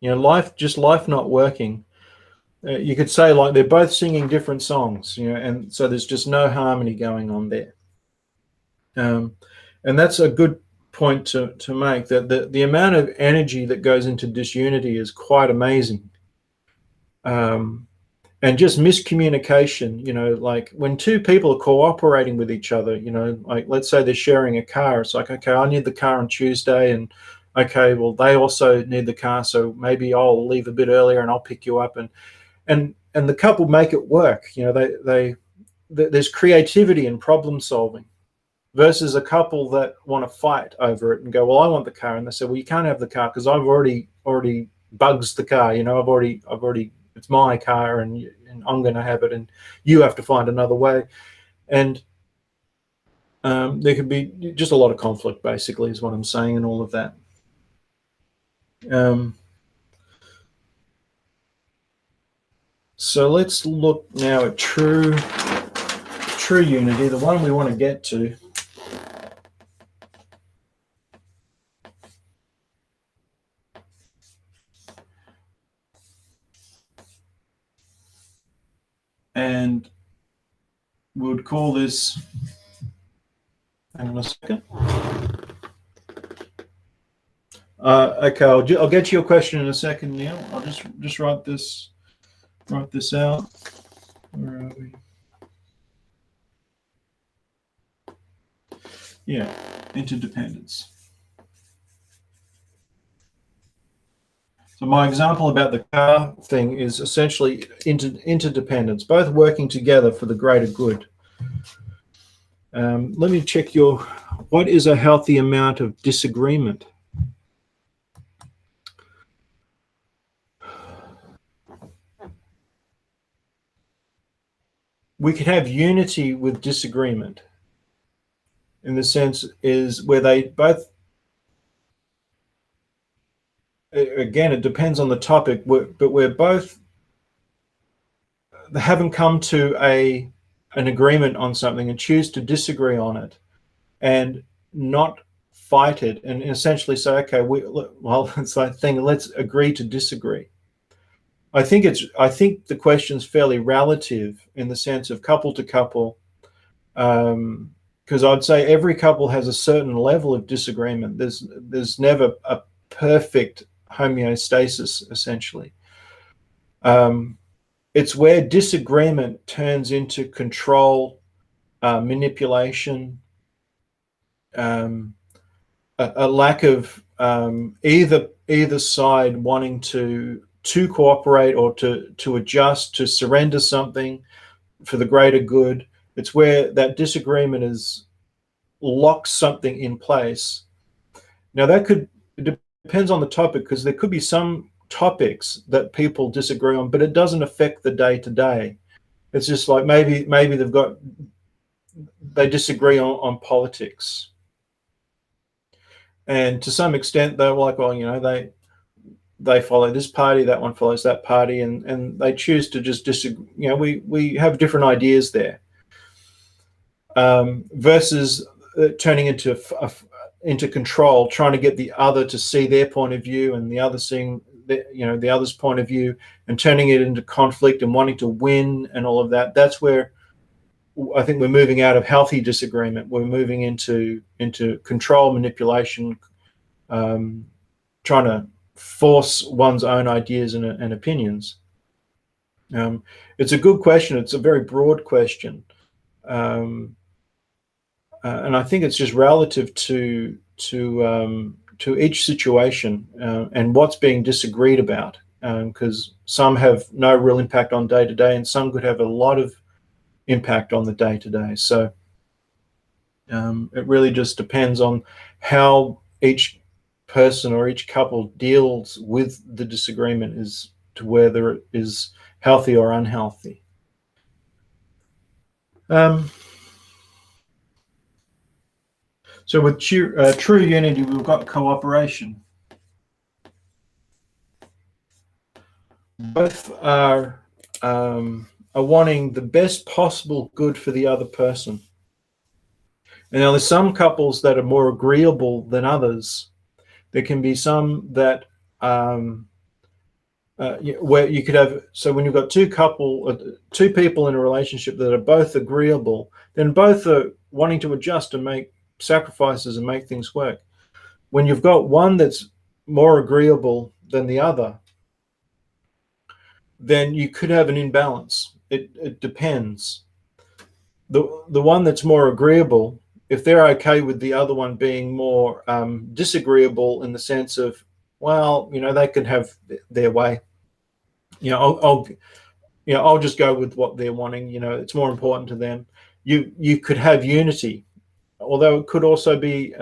A: Life not working. You could say like they're both singing different songs, and so there's just no harmony going on there. And that's a good point to make, that the amount of energy that goes into disunity is quite amazing. And just miscommunication, like when two people are cooperating with each other, like let's say they're sharing a car, it's like, okay, I need the car on Tuesday and okay, well, they also need the car, so maybe I'll leave a bit earlier and I'll pick you up, and the couple make it work. There's creativity and problem solving, versus a couple that want to fight over it and go, well, I want the car, and they say, well, you can't have the car because I've already bugs the car. I've already it's my car, and I'm going to have it, and you have to find another way. And there could be just a lot of conflict, basically, is what I'm saying, and all of that. So let's look now at true unity, the one we want to get to. And we would call this, hang on a second. Okay, I'll get to your question in a second, Neil. I'll just write this out. Where are we? Yeah, interdependence. So my example about the car thing is essentially interdependence, both working together for the greater good. Let me check what is a healthy amount of disagreement? We could have unity with disagreement, in the sense is where they both, again, it depends on the topic, but we're both, they haven't come to an agreement on something and choose to disagree on it and not fight it, and essentially say, okay, well, it's that thing, let's agree to disagree. I think the question's fairly relative in the sense of couple to couple, because I'd say every couple has a certain level of disagreement. There's never a perfect homeostasis, essentially. It's where disagreement turns into control, manipulation, a lack of either side wanting to cooperate or to adjust, to surrender something for the greater good. It's where that disagreement locks something in place. Now it depends on the topic, because there could be some topics that people disagree on, but it doesn't affect the day-to-day. It's just like maybe they disagree on politics, and to some extent they're like, well, they follow this party, that one follows that party, and they choose to just disagree. We have different ideas there, versus turning into control, trying to get the other to see their point of view, and the other seeing the other's point of view, and turning it into conflict and wanting to win and all of that. That's where I think we're moving out of healthy disagreement. We're moving into control, manipulation, trying to force one's own ideas and opinions. It's a good question. It's a very broad question, and I think it's just relative to each situation and what's being disagreed about, because some have no real impact on day-to-day, and some could have a lot of impact on the day-to-day. So it really just depends on how each person or each couple deals with the disagreement, as to whether it is healthy or unhealthy. So with true unity, we've got cooperation. Both are wanting the best possible good for the other person. And now there's some couples that are more agreeable than others. There can be some that where you could have, so when you've got two people in a relationship that are both agreeable, then both are wanting to adjust and make sacrifices and make things work. When you've got one that's more agreeable than the other, then you could have an imbalance. It depends. The one that's more agreeable if they're okay with the other one being more disagreeable in the sense of, well, they can have their way. I'll just go with what they're wanting. It's more important to them. You could have unity, although it could also be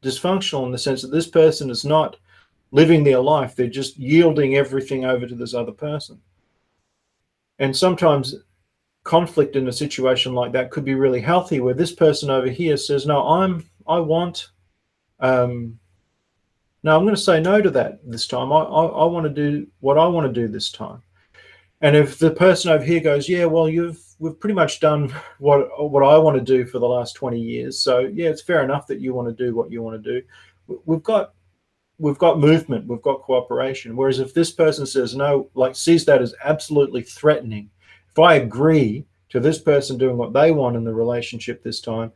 A: dysfunctional in the sense that this person is not living their life. They're just yielding everything over to this other person. And sometimes conflict in a situation like that could be really healthy, where this person over here says, no, I'm going to say no to that this time. I want to do what I want to do this time. And if the person over here goes, yeah, well, we've pretty much done what I want to do for the last 20 years. So yeah, it's fair enough that you want to do what you want to do. We've got movement, we've got cooperation. Whereas if this person says no, like sees that as absolutely threatening, if I agree to this person doing what they want in the relationship this time,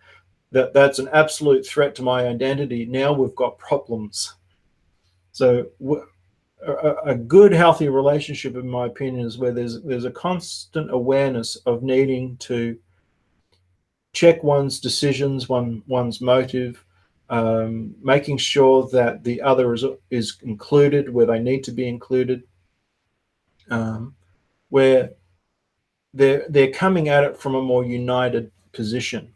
A: that's an absolute threat to my identity. Now we've got problems. So a good, healthy relationship, in my opinion, is where there's a constant awareness of needing to check one's decisions, one's motive, making sure that the other is included where they need to be included, where they're coming at it from a more united position.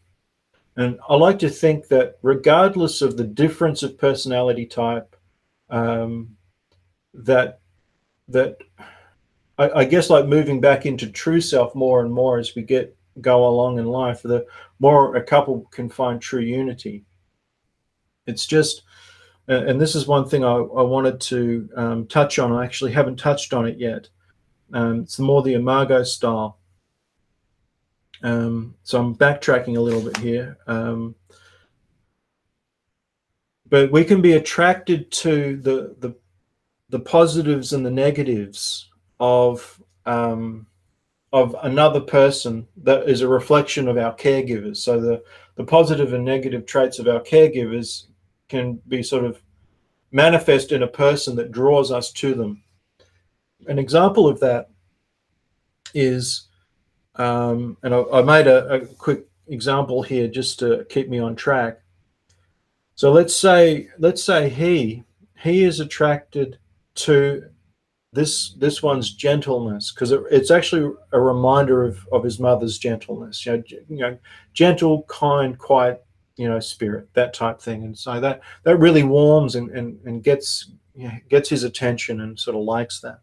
A: And I like to think that regardless of the difference of personality type, that I guess, like moving back into true self more and more as we go along in life, the more a couple can find true unity. It's just, and this is one thing I wanted to touch on. I actually haven't touched on it yet. It's more the imago style. So I'm backtracking a little bit here. But we can be attracted to the positives and the negatives of another person that is a reflection of our caregivers. So the positive and negative traits of our caregivers can be sort of manifest in a person that draws us to them. An example of that is, and I made a quick example here just to keep me on track. So let's say he is attracted to this one's gentleness, because it's actually a reminder of his mother's gentleness. Gentle, kind, quiet, spirit, that type thing. And so that really warms and gets his attention and sort of likes that.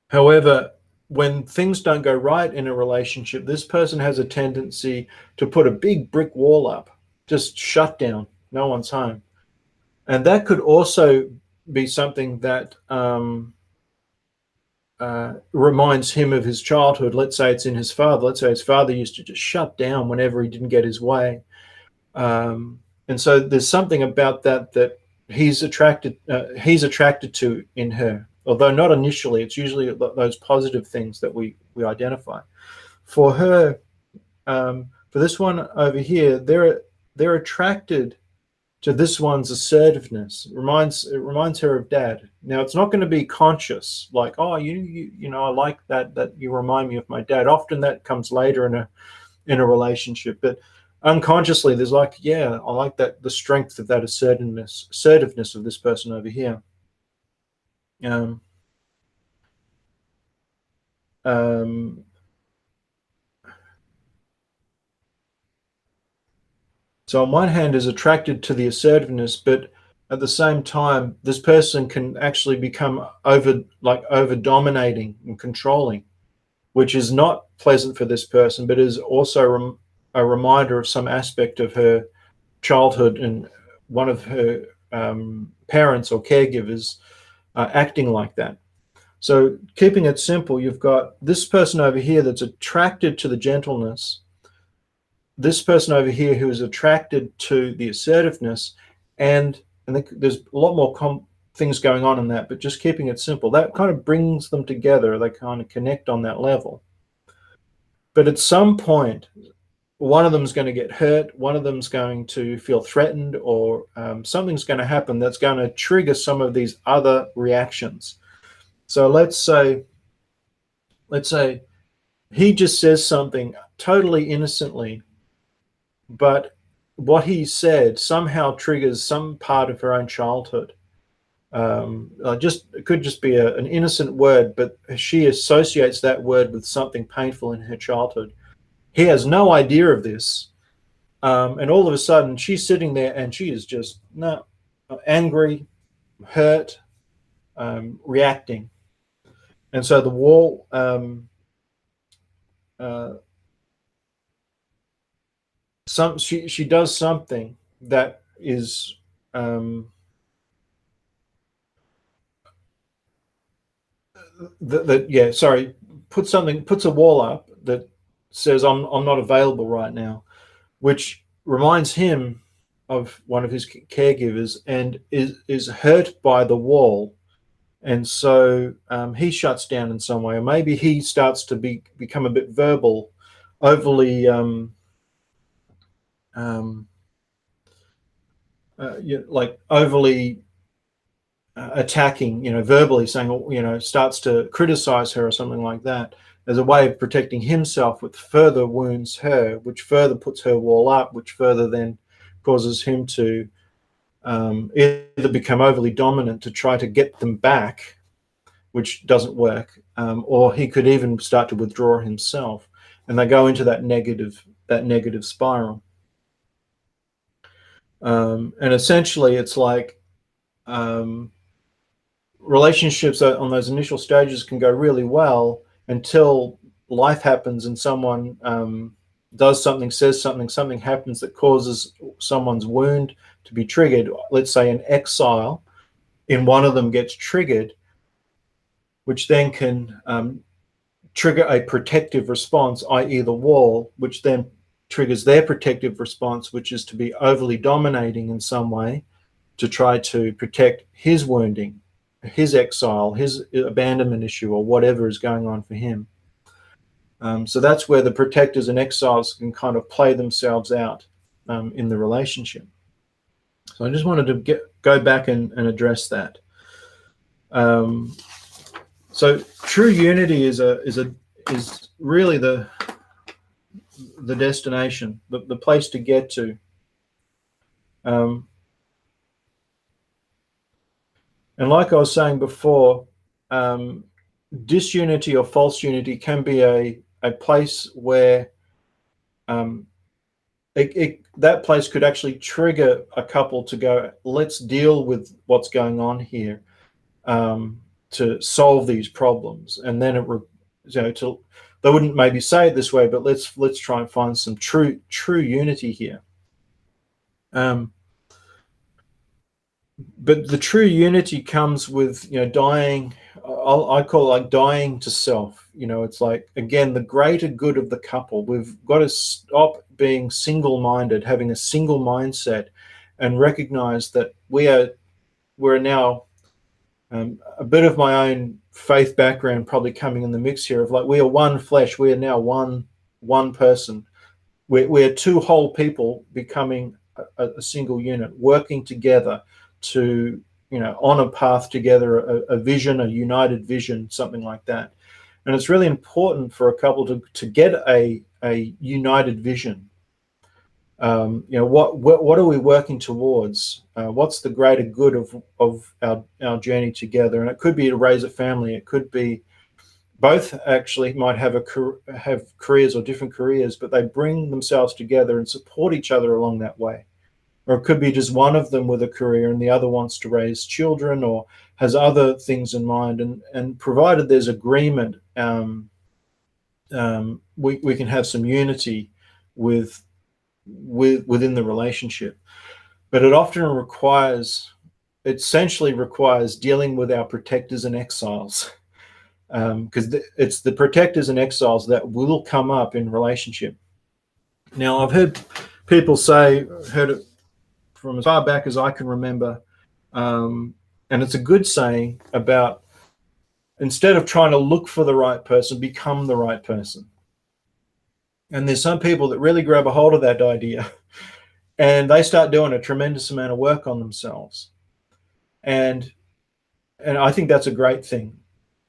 A: However, when things don't go right in a relationship, this person has a tendency to put a big brick wall up, just shut down, no one's home. And that could also be something that reminds him of his childhood. Let's say it's in his father. Let's say his father used to just shut down whenever he didn't get his way. And so there's something about that he's attracted to in her. Although not initially, it's usually those positive things that we identify. For her, for this one over here, they're attracted to this one's assertiveness. It reminds her of Dad. Now, it's not going to be conscious, like, oh, I like that you remind me of my dad. Often that comes later in a relationship, but unconsciously, there's like, yeah, I like the strength of that assertiveness of this person over here. So on one hand is attracted to the assertiveness, but at the same time, this person can actually become over dominating and controlling, which is not pleasant for this person, but is also a reminder of some aspect of her childhood and one of her parents or caregivers acting like that. So keeping it simple, you've got this person over here that's attracted to the gentleness, this person over here who is attracted to the assertiveness, and there's a lot more things going on in that, but just keeping it simple, that kind of brings them together. They kind of connect on that level. But at some point, one of them is going to get hurt, one of them is going to feel threatened, or something's going to happen that's going to trigger some of these other reactions. So let's say he just says something totally innocently, but what he said somehow triggers some part of her own childhood. It could just be an innocent word, but she associates that word with something painful in her childhood. He has no idea of this, and all of a sudden she's sitting there and she is just angry, hurt, reacting, and so the wall. She does something that is puts a wall up that says I'm not available right now, which reminds him of one of his caregivers and is hurt by the wall, and so he shuts down in some way, or maybe he starts to become a bit verbal, overly overly attacking, verbally saying, starts to criticize her or something like that, as a way of protecting himself, which further wounds her, which further puts her wall up, which further then causes him to either become overly dominant to try to get them back, which doesn't work, or he could even start to withdraw himself, and they go into that negative spiral. And essentially, it's like relationships on those initial stages can go really well until life happens and someone does something, says something, something happens that causes someone's wound to be triggered. Let's say an exile in one of them gets triggered, which then can trigger a protective response, i.e. the wall, which then triggers their protective response, which is to be overly dominating in some way to try to protect his wounding, his exile, his abandonment issue, or whatever is going on for him. So that's where the protectors and exiles can kind of play themselves out in the relationship. So I just wanted to go back and address that. So true unity is really the destination, the place to get to. And like I was saying before, disunity or false unity can be a place where that place could actually trigger a couple to go, let's deal with what's going on here to solve these problems. And then they wouldn't maybe say it this way, but let's try and find some true unity here. But the true unity comes with dying. I call it like dying to self. It's like, again, the greater good of the couple. We've got to stop being single-minded, having a single mindset, and recognize that we're now a bit of my own faith background probably coming in the mix here, of like, we are one flesh. We are now one person. We're two whole people becoming a single unit, working together to, on a path together, a vision, a united vision, something like that. And it's really important for a couple to get a united vision. What are we working towards? What's the greater good of our journey together? And it could be to raise a family. It could be both actually might have careers or different careers, but they bring themselves together and support each other along that way. Or it could be just one of them with a career and the other wants to raise children or has other things in mind. And provided there's agreement, we can have some unity within the relationship. But it often essentially requires dealing with our protectors and exiles. Because it's the protectors and exiles that will come up in relationship. Now, I've heard people heard it from as far back as I can remember, and it's a good saying about, instead of trying to look for the right person, become the right person. And there's some people that really grab a hold of that idea and they start doing a tremendous amount of work on themselves. And I think that's a great thing.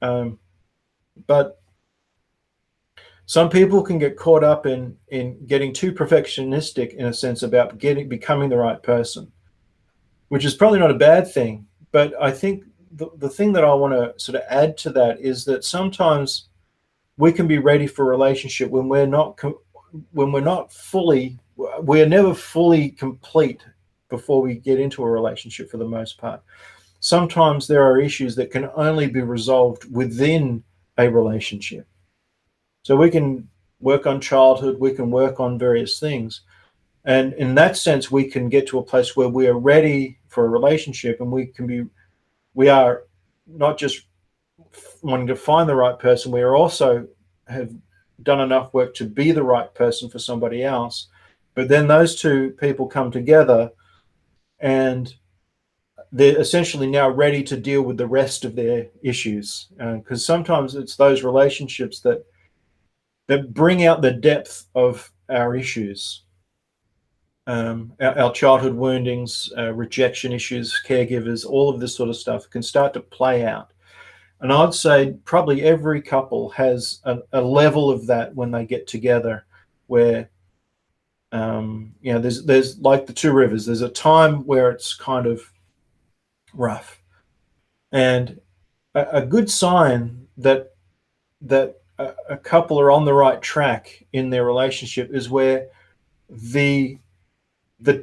A: But Some people can get caught up in getting too perfectionistic, in a sense, about becoming the right person, which is probably not a bad thing. But I think the thing that I want to sort of add to that is that sometimes we can be ready for a relationship when we're not fully, we're never fully complete before we get into a relationship, for the most part. Sometimes there are issues that can only be resolved within a relationship. So we can work on childhood, we can work on various things. And in that sense, we can get to a place where we are ready for a relationship, and we are not just wanting to find the right person, we are also have done enough work to be the right person for somebody else. But then those two people come together and they're essentially now ready to deal with the rest of their issues. Because sometimes it's those relationships that bring out the depth of our issues, our childhood woundings, rejection issues, caregivers, all of this sort of stuff can start to play out. And I'd say probably every couple has a level of that when they get together, where there's like the two rivers. There's a time where it's kind of rough, and a good sign that a couple are on the right track in their relationship is where the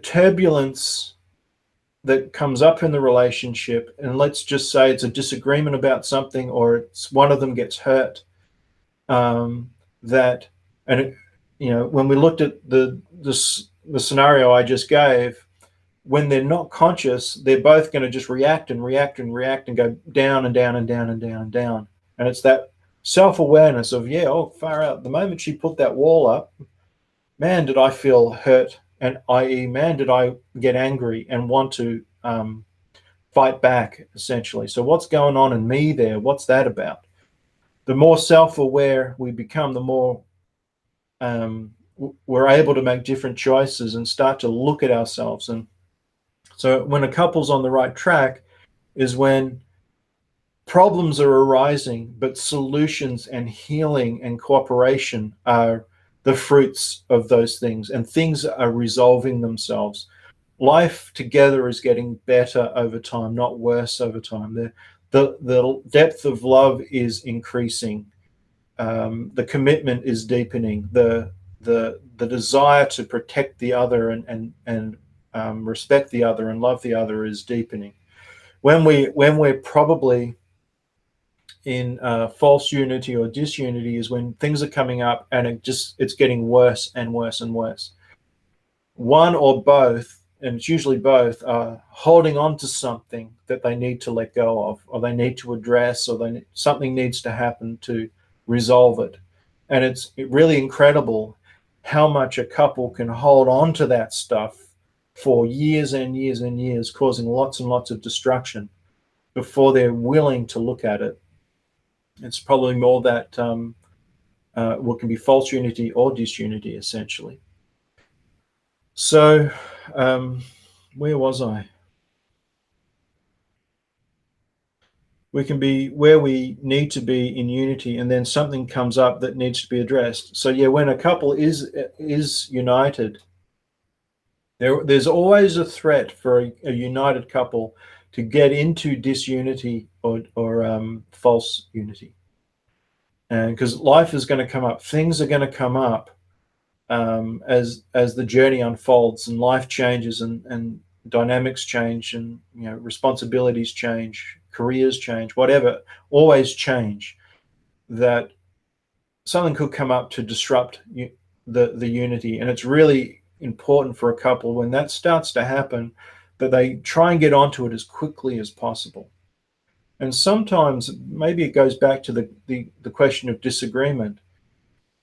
A: turbulence that comes up in the relationship, and let's just say it's a disagreement about something, or it's one of them gets hurt, when we looked at the scenario I just gave, when they're not conscious, they're both going to just react and react and react and go down and down and down and down and down. And it's that self-awareness of, far out. The moment she put that wall up, man, did I feel hurt, and i.e., man, did I get angry and want to fight back, essentially. So what's going on in me there? What's that about? The more self-aware we become, the more we're able to make different choices and start to look at ourselves. And so when a couple's on the right track is when problems are arising, but solutions and healing and cooperation are the fruits of those things, and things are resolving themselves. Life together is getting better over time, not worse over time. The depth of love is increasing. The commitment is deepening. The desire to protect the other and respect the other and love the other is deepening. When we're probably in false unity or disunity is when things are coming up and it's getting worse and worse and worse. One or both, and it's usually both, are holding on to something that they need to let go of, or they need to address, or something needs to happen to resolve it. And it's really incredible how much a couple can hold on to that stuff for years and years and years, causing lots and lots of destruction before they're willing to look at it. It's probably more that what can be false unity or disunity, essentially. So where was I? We can be where we need to be in unity, and then something comes up that needs to be addressed. So when a couple is united, there's always a threat for a united couple to get into disunity or false unity. And because life is going to come up, things are going to come up as the journey unfolds, and life changes, and dynamics change, and responsibilities change, careers change, whatever, always change. That something could come up to disrupt the unity, and it's really important for a couple when that starts to happen that they try and get onto it as quickly as possible. And sometimes maybe it goes back to the question of disagreement,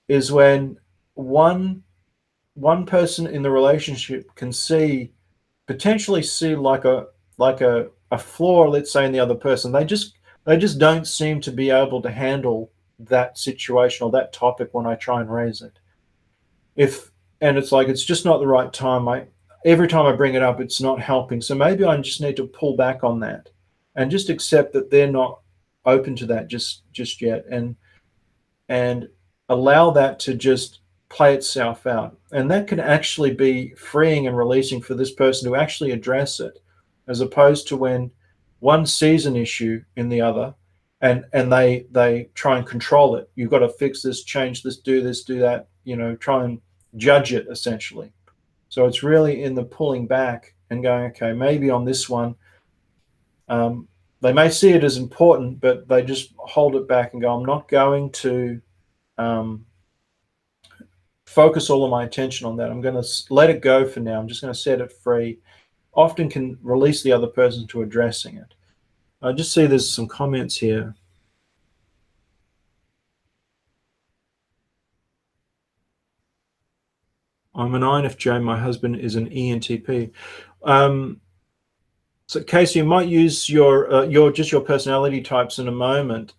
A: is when one person in the relationship can potentially see like a flaw, let's say, in the other person. They just don't seem to be able to handle that situation or that topic when I try and raise it. And it's like, it's just not the right time. Every time I bring it up, it's not helping. So maybe I just need to pull back on that and just accept that they're not open to that just yet. And allow that to just play itself out. And that can actually be freeing and releasing for this person to actually address it, as opposed to when one sees an issue in the other and they try and control it. You've got to fix this, change this, do that, try and judge it essentially. So it's really in the pulling back and going, okay, maybe on this one, they may see it as important, but they just hold it back and go, I'm not going to focus all of my attention on that. I'm going to let it go for now. I'm just going to set it free. Often can release the other person to addressing it. I just see there's some comments here. I'm an INFJ. My husband is an ENTP. So Casey, you might use your personality types in a moment.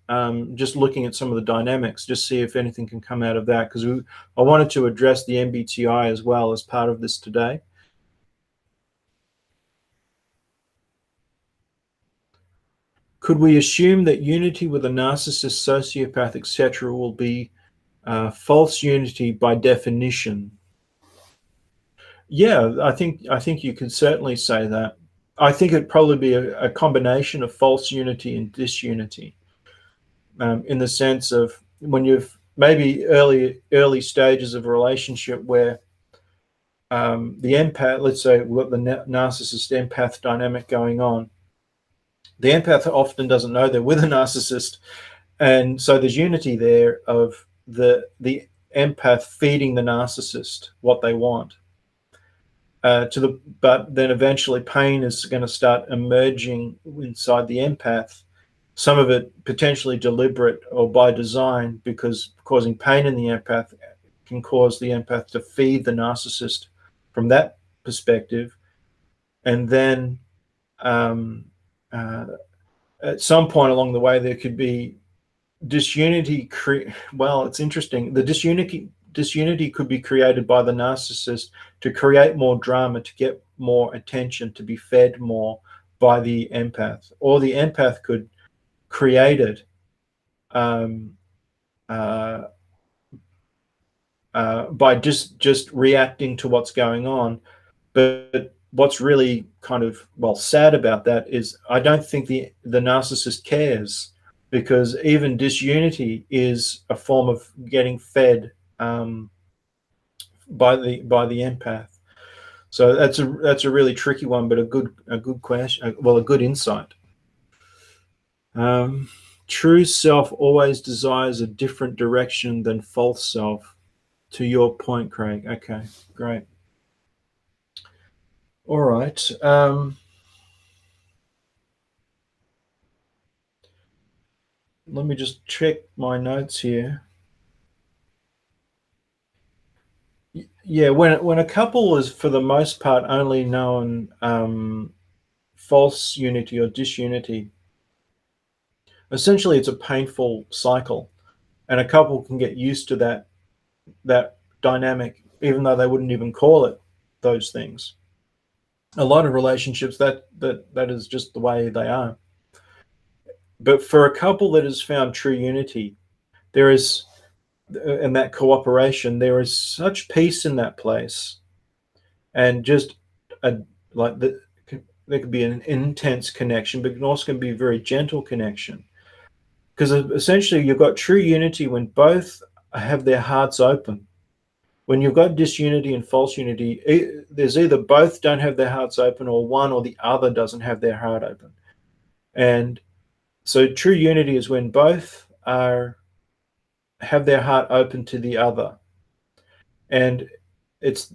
A: Just looking at some of the dynamics, just see if anything can come out of that, because I wanted to address the MBTI as well as part of this today. Could we assume that unity with a narcissist, sociopath, etc., will be false unity by definition? Yeah, I think you could certainly say that. I think it'd probably be a combination of false unity and disunity, in the sense of when you've maybe early stages of a relationship where the empath, let's say we've got the narcissist empath dynamic going on. The empath often doesn't know they're with a narcissist, and so there's unity there of the empath feeding the narcissist what they want. But then eventually pain is going to start emerging inside the empath, some of it potentially deliberate or by design, because causing pain in the empath can cause the empath to feed the narcissist from that perspective. And then at some point along the way, there could be disunity. Well, it's interesting. The disunity could be created by the narcissist to create more drama, to get more attention, to be fed more by the empath, or the empath could create it by just reacting to what's going on. But what's really kind of sad about that is I don't think the narcissist cares, because even disunity is a form of getting fed by the empath. So that's a really tricky one, but a good question. Well, a good insight. True self always desires a different direction than false self. To your point, Craig. Okay, great. All right. Let me just check my notes here. Yeah, when a couple is for the most part only known false unity or disunity, essentially it's a painful cycle, and a couple can get used to that dynamic, even though they wouldn't even call it those things. A lot of relationships that is just the way they are. But for a couple that has found true unity, there is, and that cooperation, there is such peace in that place, and just there could be an intense connection, but it also can be a very gentle connection, because essentially you've got true unity when both have their hearts open. When you've got disunity and false unity, there's either both don't have their hearts open, or one or the other doesn't have their heart open. And so true unity is when both have their heart open to the other. And it's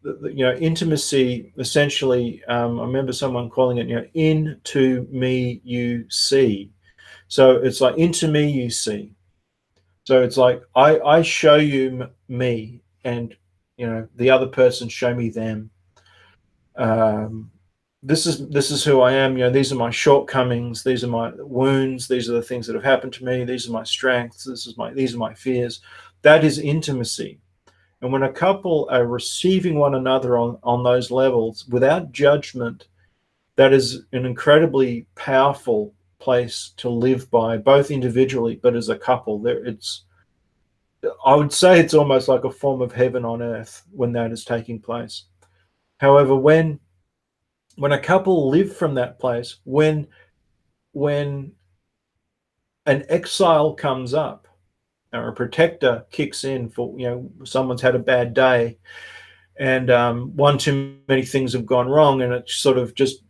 A: intimacy, essentially. I remember someone calling it, into me you see. So it's like, into me you see. So it's like I show you me, and the other person show me them. This is who I am. These are my shortcomings. These are my wounds. These are the things that have happened to me. These are my strengths. These are my fears. That is intimacy. And when a couple are receiving one another on those levels without judgment, that is an incredibly powerful place to live by, both individually but as a couple. I would say it's almost like a form of heaven on earth when that is taking place. However, when a couple live from that place, when an exile comes up or a protector kicks in for, someone's had a bad day, and one too many things have gone wrong, and it's sort of just,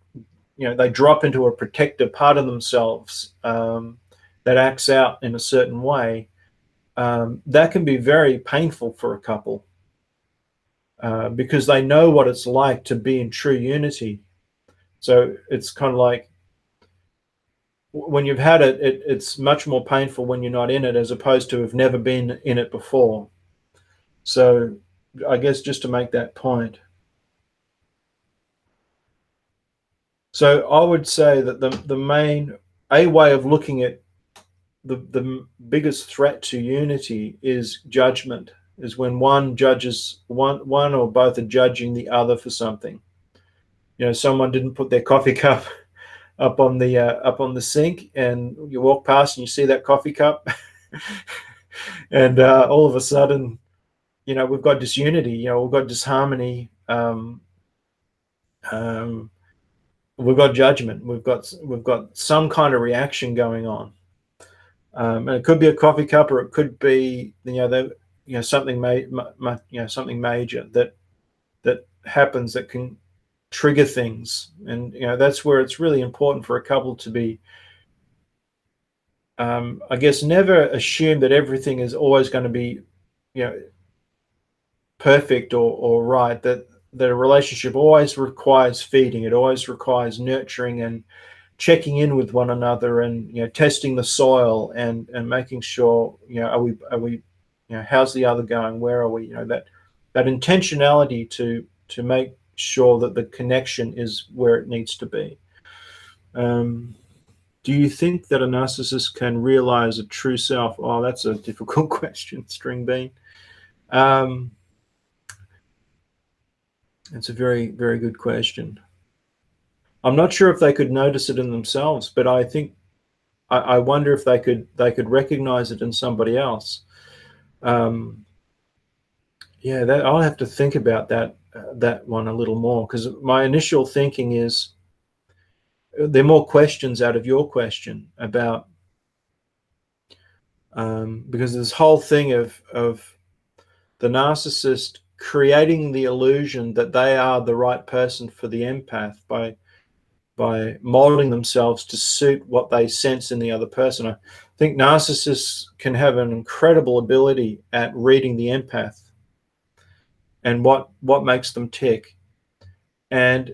A: they drop into a protector part of themselves that acts out in a certain way. That can be very painful for a couple because they know what it's like to be in true unity. So it's kind of like when you've had it, it's much more painful when you're not in it, as opposed to have never been in it before. So I guess just to make that point. So I would say that the main a way of looking at the biggest threat to unity is judgment. Is when one judges one or both are judging the other for something. Someone didn't put their coffee cup up on the sink, and you walk past and you see that coffee cup, and all of a sudden, we've got disunity. We've got disharmony. We've got judgment. We've got some kind of reaction going on, and it could be a coffee cup, or it could be something something major that happens that can trigger things. And that's where it's really important for a couple to be, I guess, never assume that everything is always going to be perfect or right. That a relationship always requires feeding. It always requires nurturing and checking in with one another, and testing the soil, and making sure, are we how's the other going, where are we, that intentionality to make sure that the connection is where it needs to be. Do you think that a narcissist can realize a true self? Oh, that's a difficult question, String Bean. It's a very, very good question. I'm not sure if they could notice it in themselves, but I think I wonder if they could recognize it in somebody else. Yeah, I'll have to think about that one a little more, because my initial thinking is there are more questions out of your question about, because this whole thing of the narcissist creating the illusion that they are the right person for the empath by molding themselves to suit what they sense in the other person. I think narcissists can have an incredible ability at reading the empath and what makes them tick. And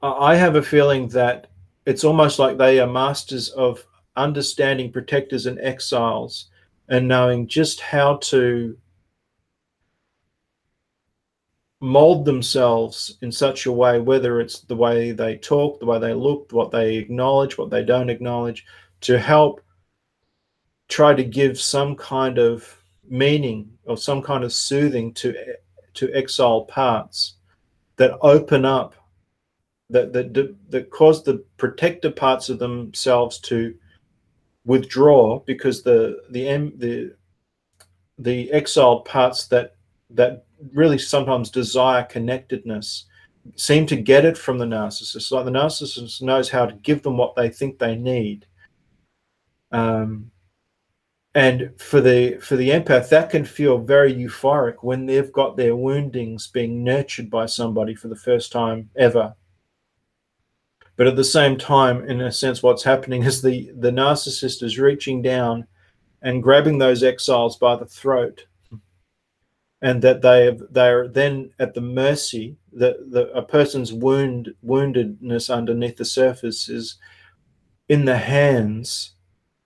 A: I have a feeling that it's almost like they are masters of understanding protectors and exiles, and knowing just how to mold themselves in such a way, whether it's the way they talk, the way they look, what they acknowledge, what they don't acknowledge, to help try to give some kind of meaning or some kind of soothing to exile parts that open up, that cause the protector parts of themselves to withdraw, because the exiled parts that really sometimes desire connectedness seem to get it from the narcissist. Like the narcissist knows how to give them what they think they need. And for the empath, that can feel very euphoric when they've got their woundings being nurtured by somebody for the first time ever. But at the same time, in a sense, what's happening is the narcissist is reaching down and grabbing those exiles by the throat, and that they're then at the mercy, that a person's woundedness underneath the surface is in the hands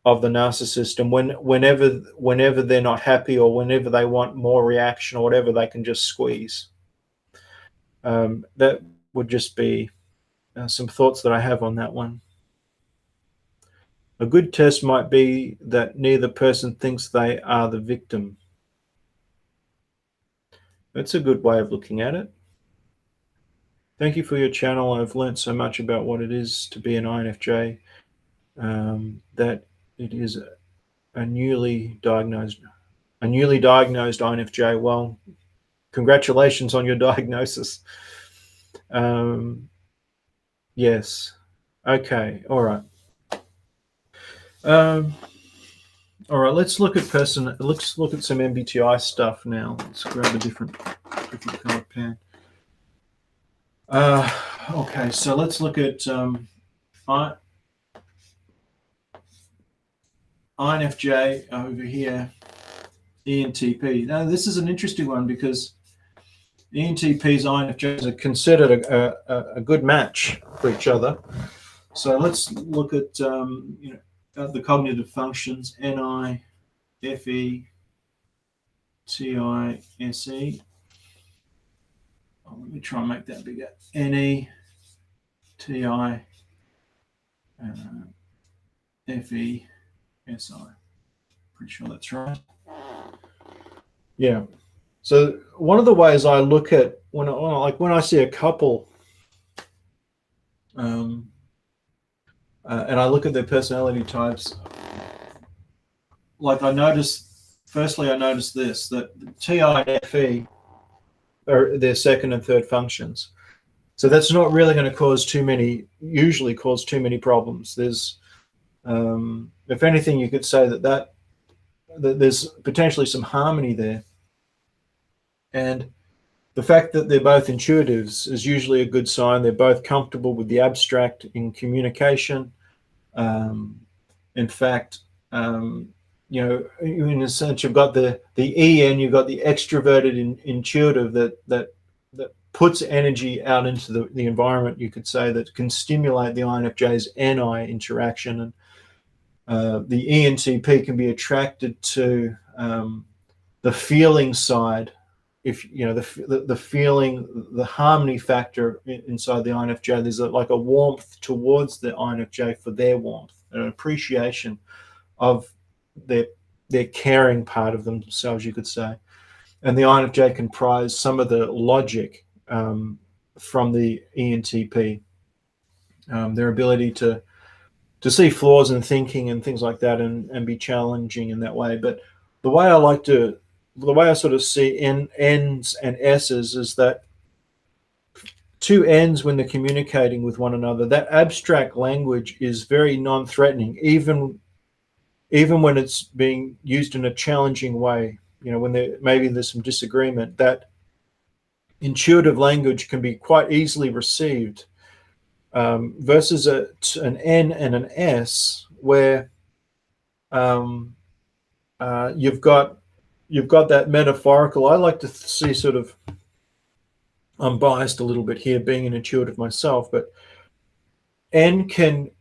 A: of the narcissist. And whenever they're not happy, or whenever they want more reaction or whatever, they can just squeeze. That would just be some thoughts that I have on that one. A good test might be that neither person thinks they are the victim. That's a good way of looking at it. Thank you for your channel. I've learned so much about what it is to be an INFJ, that it is newly diagnosed INFJ. Well, congratulations on your diagnosis. Yes. Okay. All right. All right. Let's look at Let's look at some MBTI stuff now. Let's grab a different color pen. Okay. So let's look at INFJ over here. ENTP. Now, this is an interesting one because ENTPs and INFJs are considered a good match for each other. So let's look at the cognitive functions: NI, FE, TI, SE. Oh, let me try and make that bigger. NE, TI, FE, SI. Pretty sure that's right. Yeah. So one of the ways I look at when I see a couple, and I look at their personality types, like I notice this, that TI and FE are their second and third functions. So that's not really going to usually cause too many problems. There's, if anything, you could say that there's potentially some harmony there. And the fact that they're both intuitives is usually a good sign. They're both comfortable with the abstract in communication. In fact, in a sense, you've got the EN, you've got the extroverted intuitive that puts energy out into the environment, you could say, that can stimulate the INFJ's NI interaction. And the ENTP can be attracted to the feeling side. If the feeling, the harmony factor inside the INFJ, there's like a warmth towards the INFJ for their warmth, an appreciation of their caring part of themselves, you could say. And the INFJ can prize some of the logic from the ENTP, their ability to see flaws in thinking and things like that, and be challenging in that way. But the way I sort of see N's and S's is that two N's, when they're communicating with one another, that abstract language is very non-threatening, even when it's being used in a challenging way. When maybe there's some disagreement, that intuitive language can be quite easily received, versus an N and an S, where you've got that metaphorical. I like to see sort of, I'm biased a little bit here, being an intuitive myself, but N can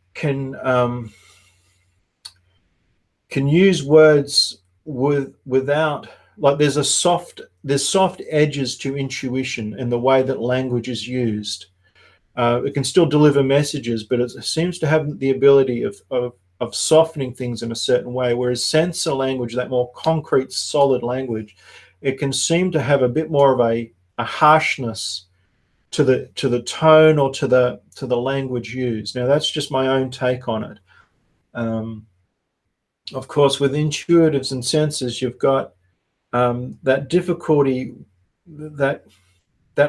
A: use words without, like, there's soft edges to intuition in the way that language is used. It can still deliver messages, but it seems to have the ability of softening things in a certain way, whereas sensor language, that more concrete, solid language, it can seem to have a bit more of a harshness to the tone or to the language used. Now, that's just my own take on it. Of course, with intuitives and sensors, you've got that difficulty, that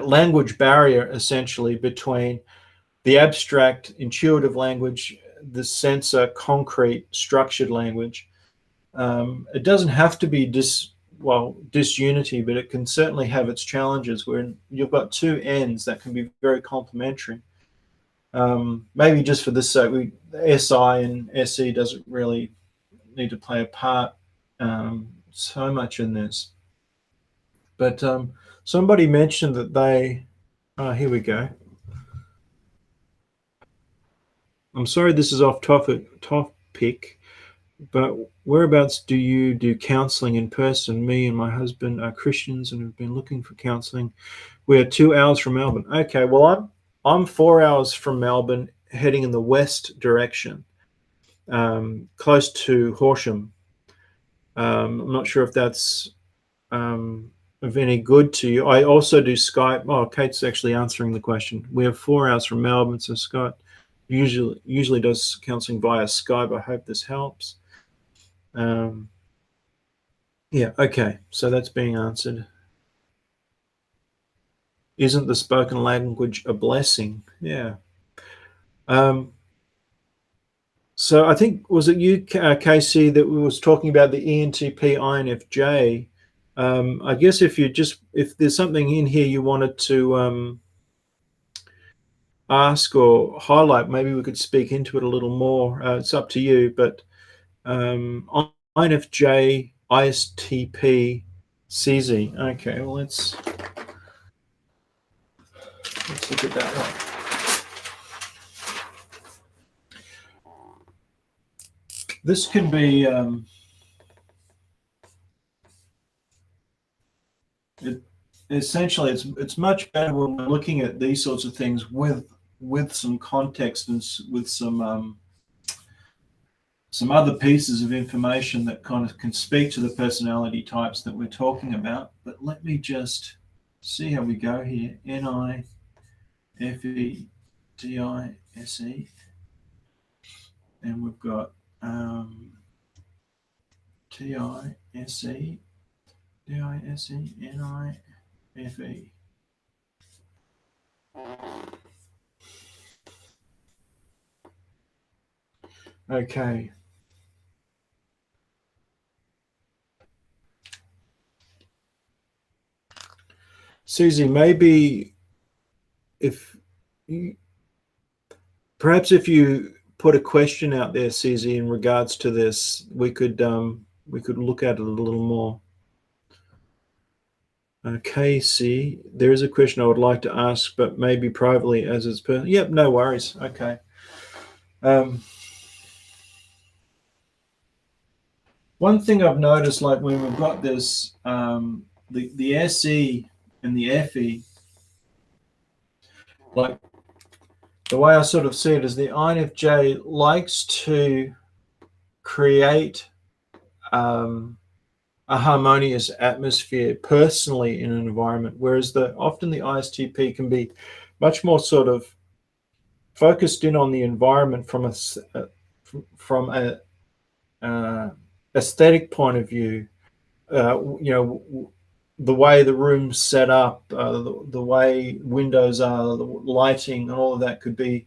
A: language barrier, essentially, between the abstract intuitive language, the sensor concrete structured language. It doesn't have to be disunity, but it can certainly have its challenges, where you've got two ends that can be very complementary. Maybe just for this sake, SI and SE doesn't really need to play a part so much in this. But somebody mentioned that they, here we go. I'm sorry this is off topic, but whereabouts do you do counseling in person? Me and my husband are Christians and have been looking for counseling. We are 2 hours from Melbourne. Okay, well, I'm 4 hours from Melbourne, heading in the west direction, close to Horsham. I'm not sure if that's of any good to you. I also do Skype. Oh, Kate's actually answering the question. We have 4 hours from Melbourne, so Scott usually does counseling via Skype. I hope this helps. Yeah, okay, so that's being answered. Isn't the spoken language a blessing? Yeah. So I think, was it you, Casey, that we was talking about the ENTP INFJ? I guess if there's something in here you wanted to ask or highlight, maybe we could speak into it a little more. It's up to you, but INFJ, ISTP, CZ. Okay, well let's look at that one. This can be essentially it's much better when we're looking at these sorts of things with some context and with some other pieces of information that kind of can speak to the personality types that we're talking about. But let me just see how we go here. NIFEDISE, and we've got TISE, DISE, NIFE. Okay. Susie, maybe perhaps if you put a question out there, Susie, in regards to this, we could look at it a little more. Casey, there is a question I would like to ask, but maybe privately as it's per. Yep, no worries. Okay. One thing I've noticed, like when we've got this, the SE and the FE, like the way I sort of see it is the INFJ likes to create a harmonious atmosphere personally in an environment, whereas often the ISTP can be much more sort of focused in on the environment from a aesthetic point of view. The way the room's set up, the way windows are, the lighting, and all of that could be,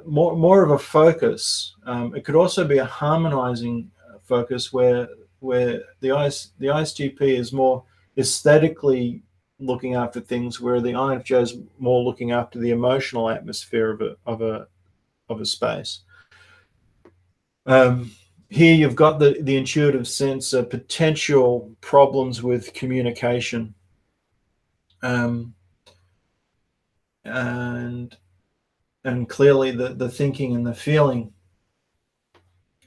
A: more of a focus. It could also be a harmonizing focus where the ISTP is more aesthetically looking after things, where the INFJ is more looking after the emotional atmosphere of a space. Here you've got the intuitive sense of potential problems with communication, and clearly the thinking and the feeling.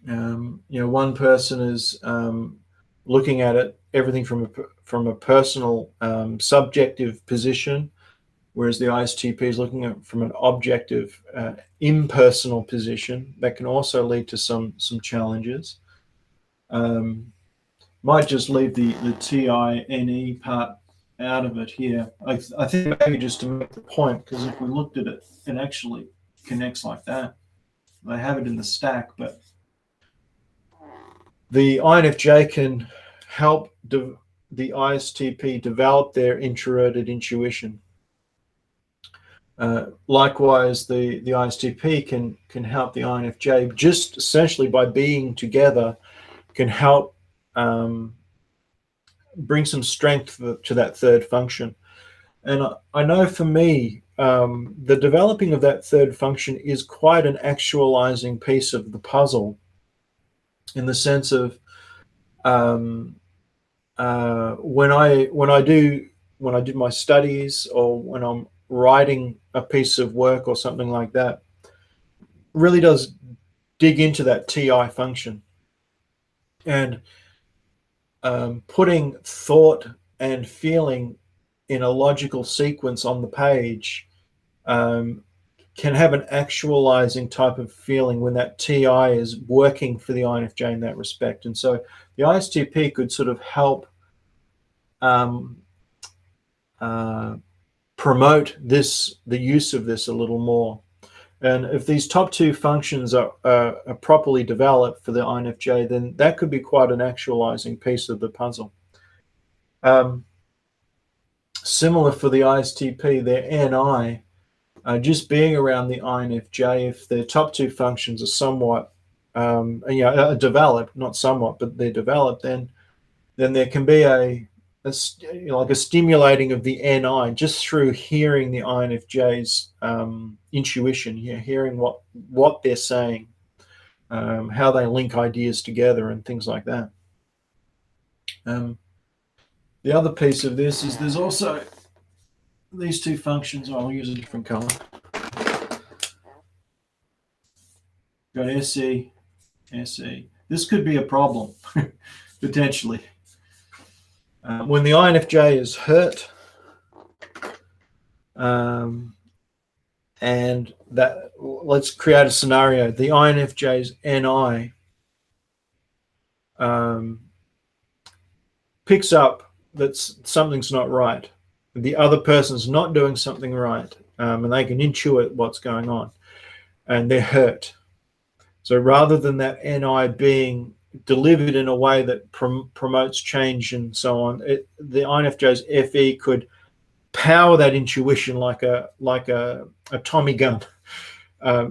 A: One person is looking at it everything from a personal subjective position, whereas the ISTP is looking at it from an objective impersonal position. That can also lead to some challenges. Might just leave the TINE part out of it here. I think maybe just to make the point, because if we looked at it, it actually connects like that. They have it in the stack, but the INFJ can help the ISTP develop their introverted intuition. Likewise, the ISTP can help the INFJ, just essentially by being together, can help bring some strength to that third function. And I know for me, the developing of that third function is quite an actualizing piece of the puzzle, in the sense of when I did my studies, or when I'm writing a piece of work or something like that, really does dig into that TI function, and putting thought and feeling in a logical sequence on the page can have an actualizing type of feeling when that TI is working for the INFJ in that respect. And so the ISTP could sort of help promote the use of this a little more. And if these top two functions are properly developed for the INFJ, then that could be quite an actualizing piece of the puzzle. Similar for the ISTP, their NI, just being around the INFJ, if their top two functions are somewhat developed, not somewhat, but they're developed, then there can be like a stimulating of the NI just through hearing the INFJ's intuition, hearing what they're saying, how they link ideas together and things like that. The other piece of this is there's also these two functions. I'll use a different color. Got SE, SE. This could be a problem, potentially. When the INFJ is hurt, and that, let's create a scenario. The INFJ's NI picks up that something's not right. The other person's not doing something right, and they can intuit what's going on, and they're hurt. So rather than that NI being delivered in a way that promotes change and so on, the INFJ's FE could power that intuition like a Tommy gun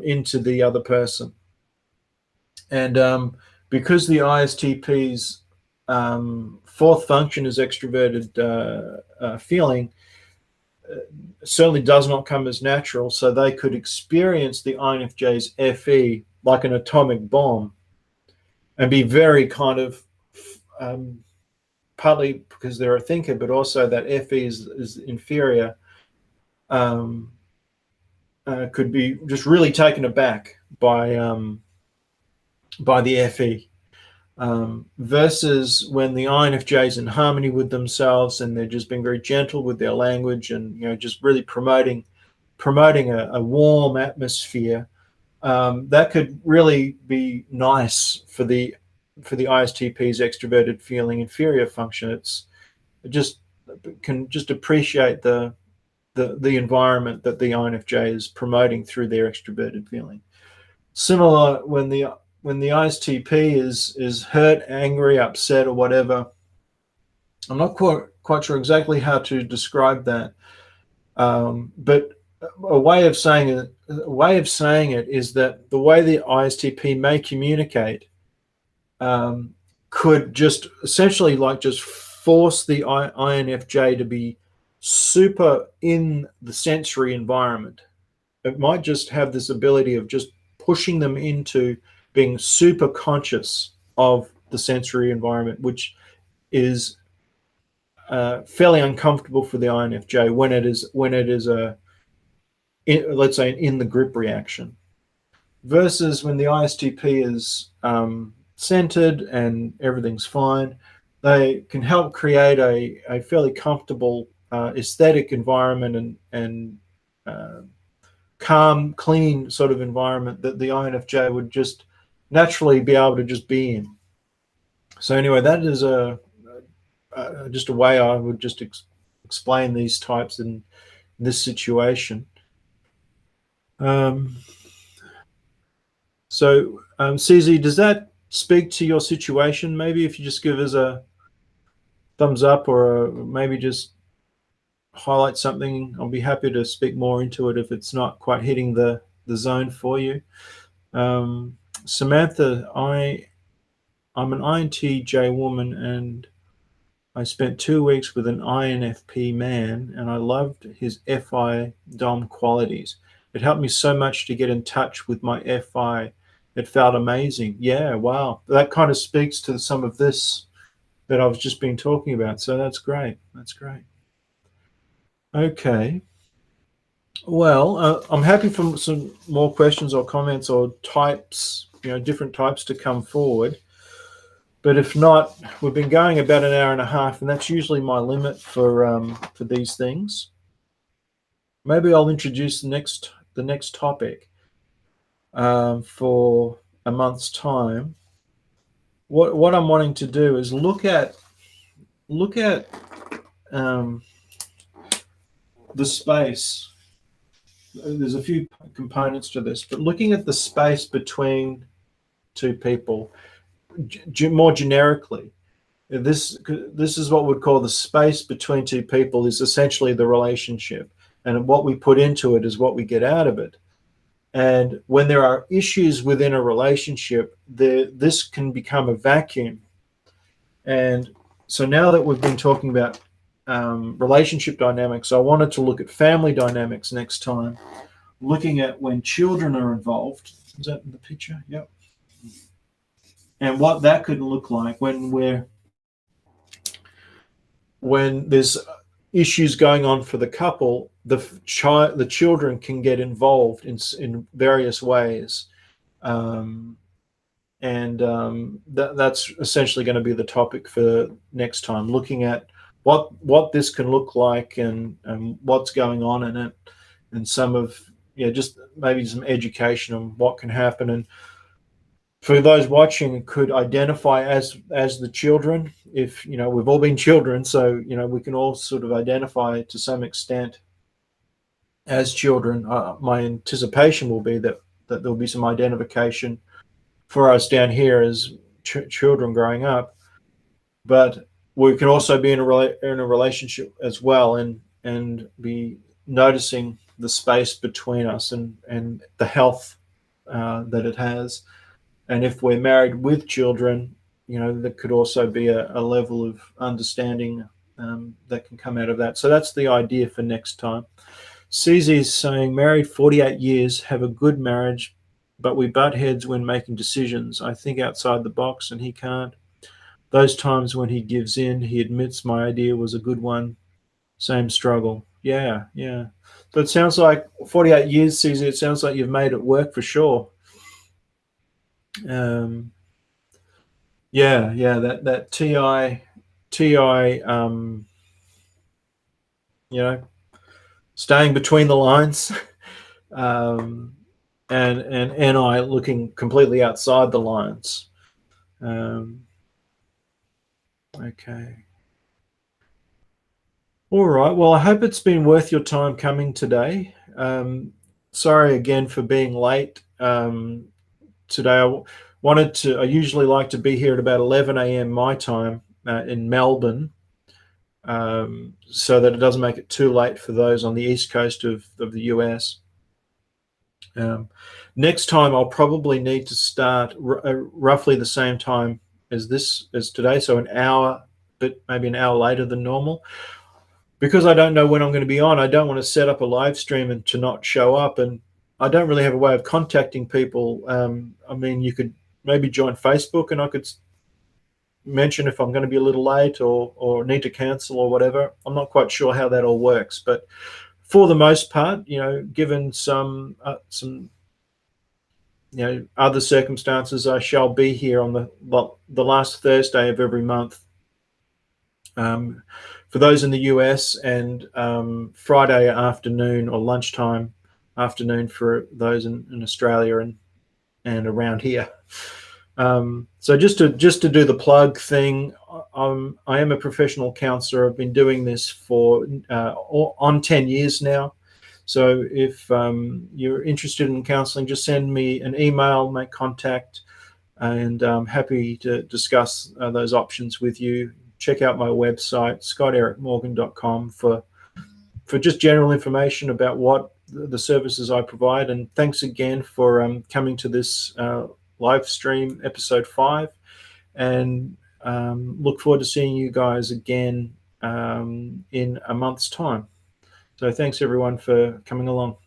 A: into the other person. And because the ISTP's fourth function is extroverted feeling, certainly does not come as natural, so they could experience the INFJ's FE like an atomic bomb and be very kind of partly because they're a thinker, but also that FE is inferior, could be just really taken aback by the FE. Versus when the INFJ is in harmony with themselves and they're just being very gentle with their language and just really promoting a warm atmosphere, that could really be nice for the ISTP's extroverted feeling inferior function. It can just appreciate the environment that the INFJ is promoting through their extroverted feeling. Similar when the ISTP is hurt, angry, upset, or whatever. I'm not quite sure exactly how to describe that, but a way of saying it is that the way the ISTP may communicate could just essentially just force the INFJ to be super in the sensory environment. It might just have this ability of just pushing them into being super conscious of the sensory environment, which is fairly uncomfortable for the INFJ when it is let's say in the grip reaction, versus when the ISTP is centered and everything's fine. They can help create a fairly comfortable aesthetic environment and calm, clean sort of environment that the INFJ would just naturally be able to just be in. So anyway, that is just a way I would just explain these types in this situation. So CZ, does that speak to your situation? Maybe if you just give us a thumbs up or maybe just highlight something, I'll be happy to speak more into it if it's not quite hitting the zone for you. Samantha, I'm an INTJ woman and I spent 2 weeks with an INFP man and I loved his FI Dom qualities. It helped me so much to get in touch with my FI. It felt amazing. Yeah, wow. That kind of speaks to some of this that I've just been talking about. So that's great. That's great. Okay. Well, I'm happy for some more questions or comments or types, different types to come forward. But if not, we've been going about an hour and a half, and that's usually my limit for these things. Maybe I'll introduce the next topic for a month's time. What I'm wanting to do is look at the space there's a few components to this, but looking at the space between two people, more generically, this is what we'd call the space between two people is essentially the relationship, and what we put into it is what we get out of it. And when there are issues within a relationship, this can become a vacuum. And so now that we've been talking about relationship dynamics, I wanted to look at family dynamics next time, looking at when children are involved. Is that in the picture? Yep. And what that could look like when there's issues going on for the couple, the children can get involved in various ways, that's essentially going to be the topic for next time, looking at what this can look like and what's going on in it, and some of just maybe some education on what can happen. And for those watching, could identify as the children, if we've all been children, so we can all sort of identify to some extent as children. My anticipation will be that there'll be some identification for us down here as children growing up, but we can also be in a relationship as well, and be noticing the space between us and the health that it has. And if we're married with children, there could also be a level of understanding that can come out of that. So that's the idea for next time. CZ is saying, married 48 years, have a good marriage, but we butt heads when making decisions. I think outside the box and he can't. Those times when he gives in, he admits my idea was a good one. Same struggle. Yeah. So it sounds like 48 years, CZ, it sounds like you've made it work for sure. That TI, staying between the lines, and NI looking completely outside the lines. Okay. All right. Well, I hope it's been worth your time coming today. Sorry again for being late. Today I usually like to be here at about 11 a.m. my time in Melbourne, so that it doesn't make it too late for those on the east coast of the US. Next time I'll probably need to start roughly the same time as today, so an hour, but maybe an hour later than normal, because I don't know when I'm going to be on. I don't want to set up a live stream and to not show up, and I don't really have a way of contacting people. I mean, you could maybe join Facebook and I could mention if I'm going to be a little late or need to cancel or whatever. I'm not quite sure how that all works, but for the most part, given some other circumstances, I shall be here on the last Thursday of every month. For those in the US, and Friday afternoon or lunchtime afternoon for those in Australia and around here. So just to do the plug thing, I am a professional counselor. I've been doing this for on 10 years now. So if you're interested in counseling, just send me an email, make contact, and I'm happy to discuss those options with you. Check out my website, scottericmorgan.com, for just general information about what the services I provide. And thanks again for coming to this live stream, episode 5, and look forward to seeing you guys again in a month's time. So thanks everyone for coming along.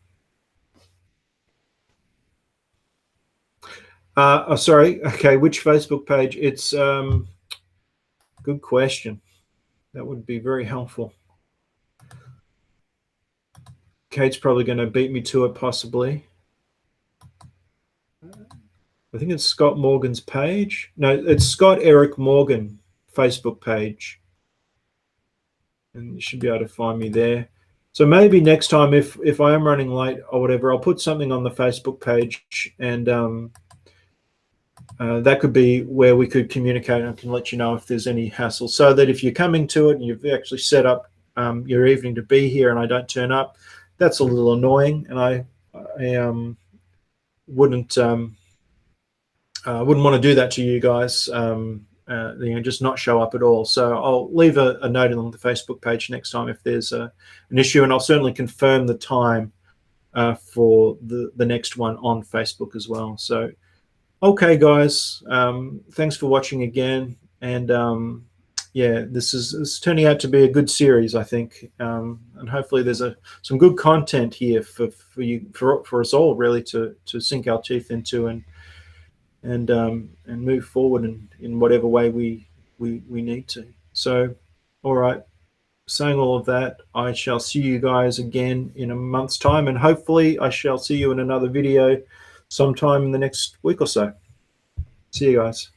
A: Sorry. Okay, which Facebook page? It's good question. That would be very helpful. Kate's probably going to beat me to it, possibly. I think it's Scott Morgan's page. No, it's Scott Eric Morgan Facebook page. And you should be able to find me there. So maybe next time, if I am running late or whatever, I'll put something on the Facebook page, and that could be where we could communicate, and I can let you know if there's any hassle, so that if you're coming to it and you've actually set up your evening to be here and I don't turn up, that's a little annoying, and I wouldn't want to do that to you guys. Just not show up at all. So I'll leave a note on the Facebook page next time if there's an issue, and I'll certainly confirm the time for the next one on Facebook as well. So, okay, guys, thanks for watching again, and yeah, this is turning out to be a good series, I think, and hopefully there's some good content here for us all, really, to sink our teeth into and move forward in whatever way we need to. So, all right. Saying all of that, I shall see you guys again in a month's time, and hopefully I shall see you in another video sometime in the next week or so. See you guys.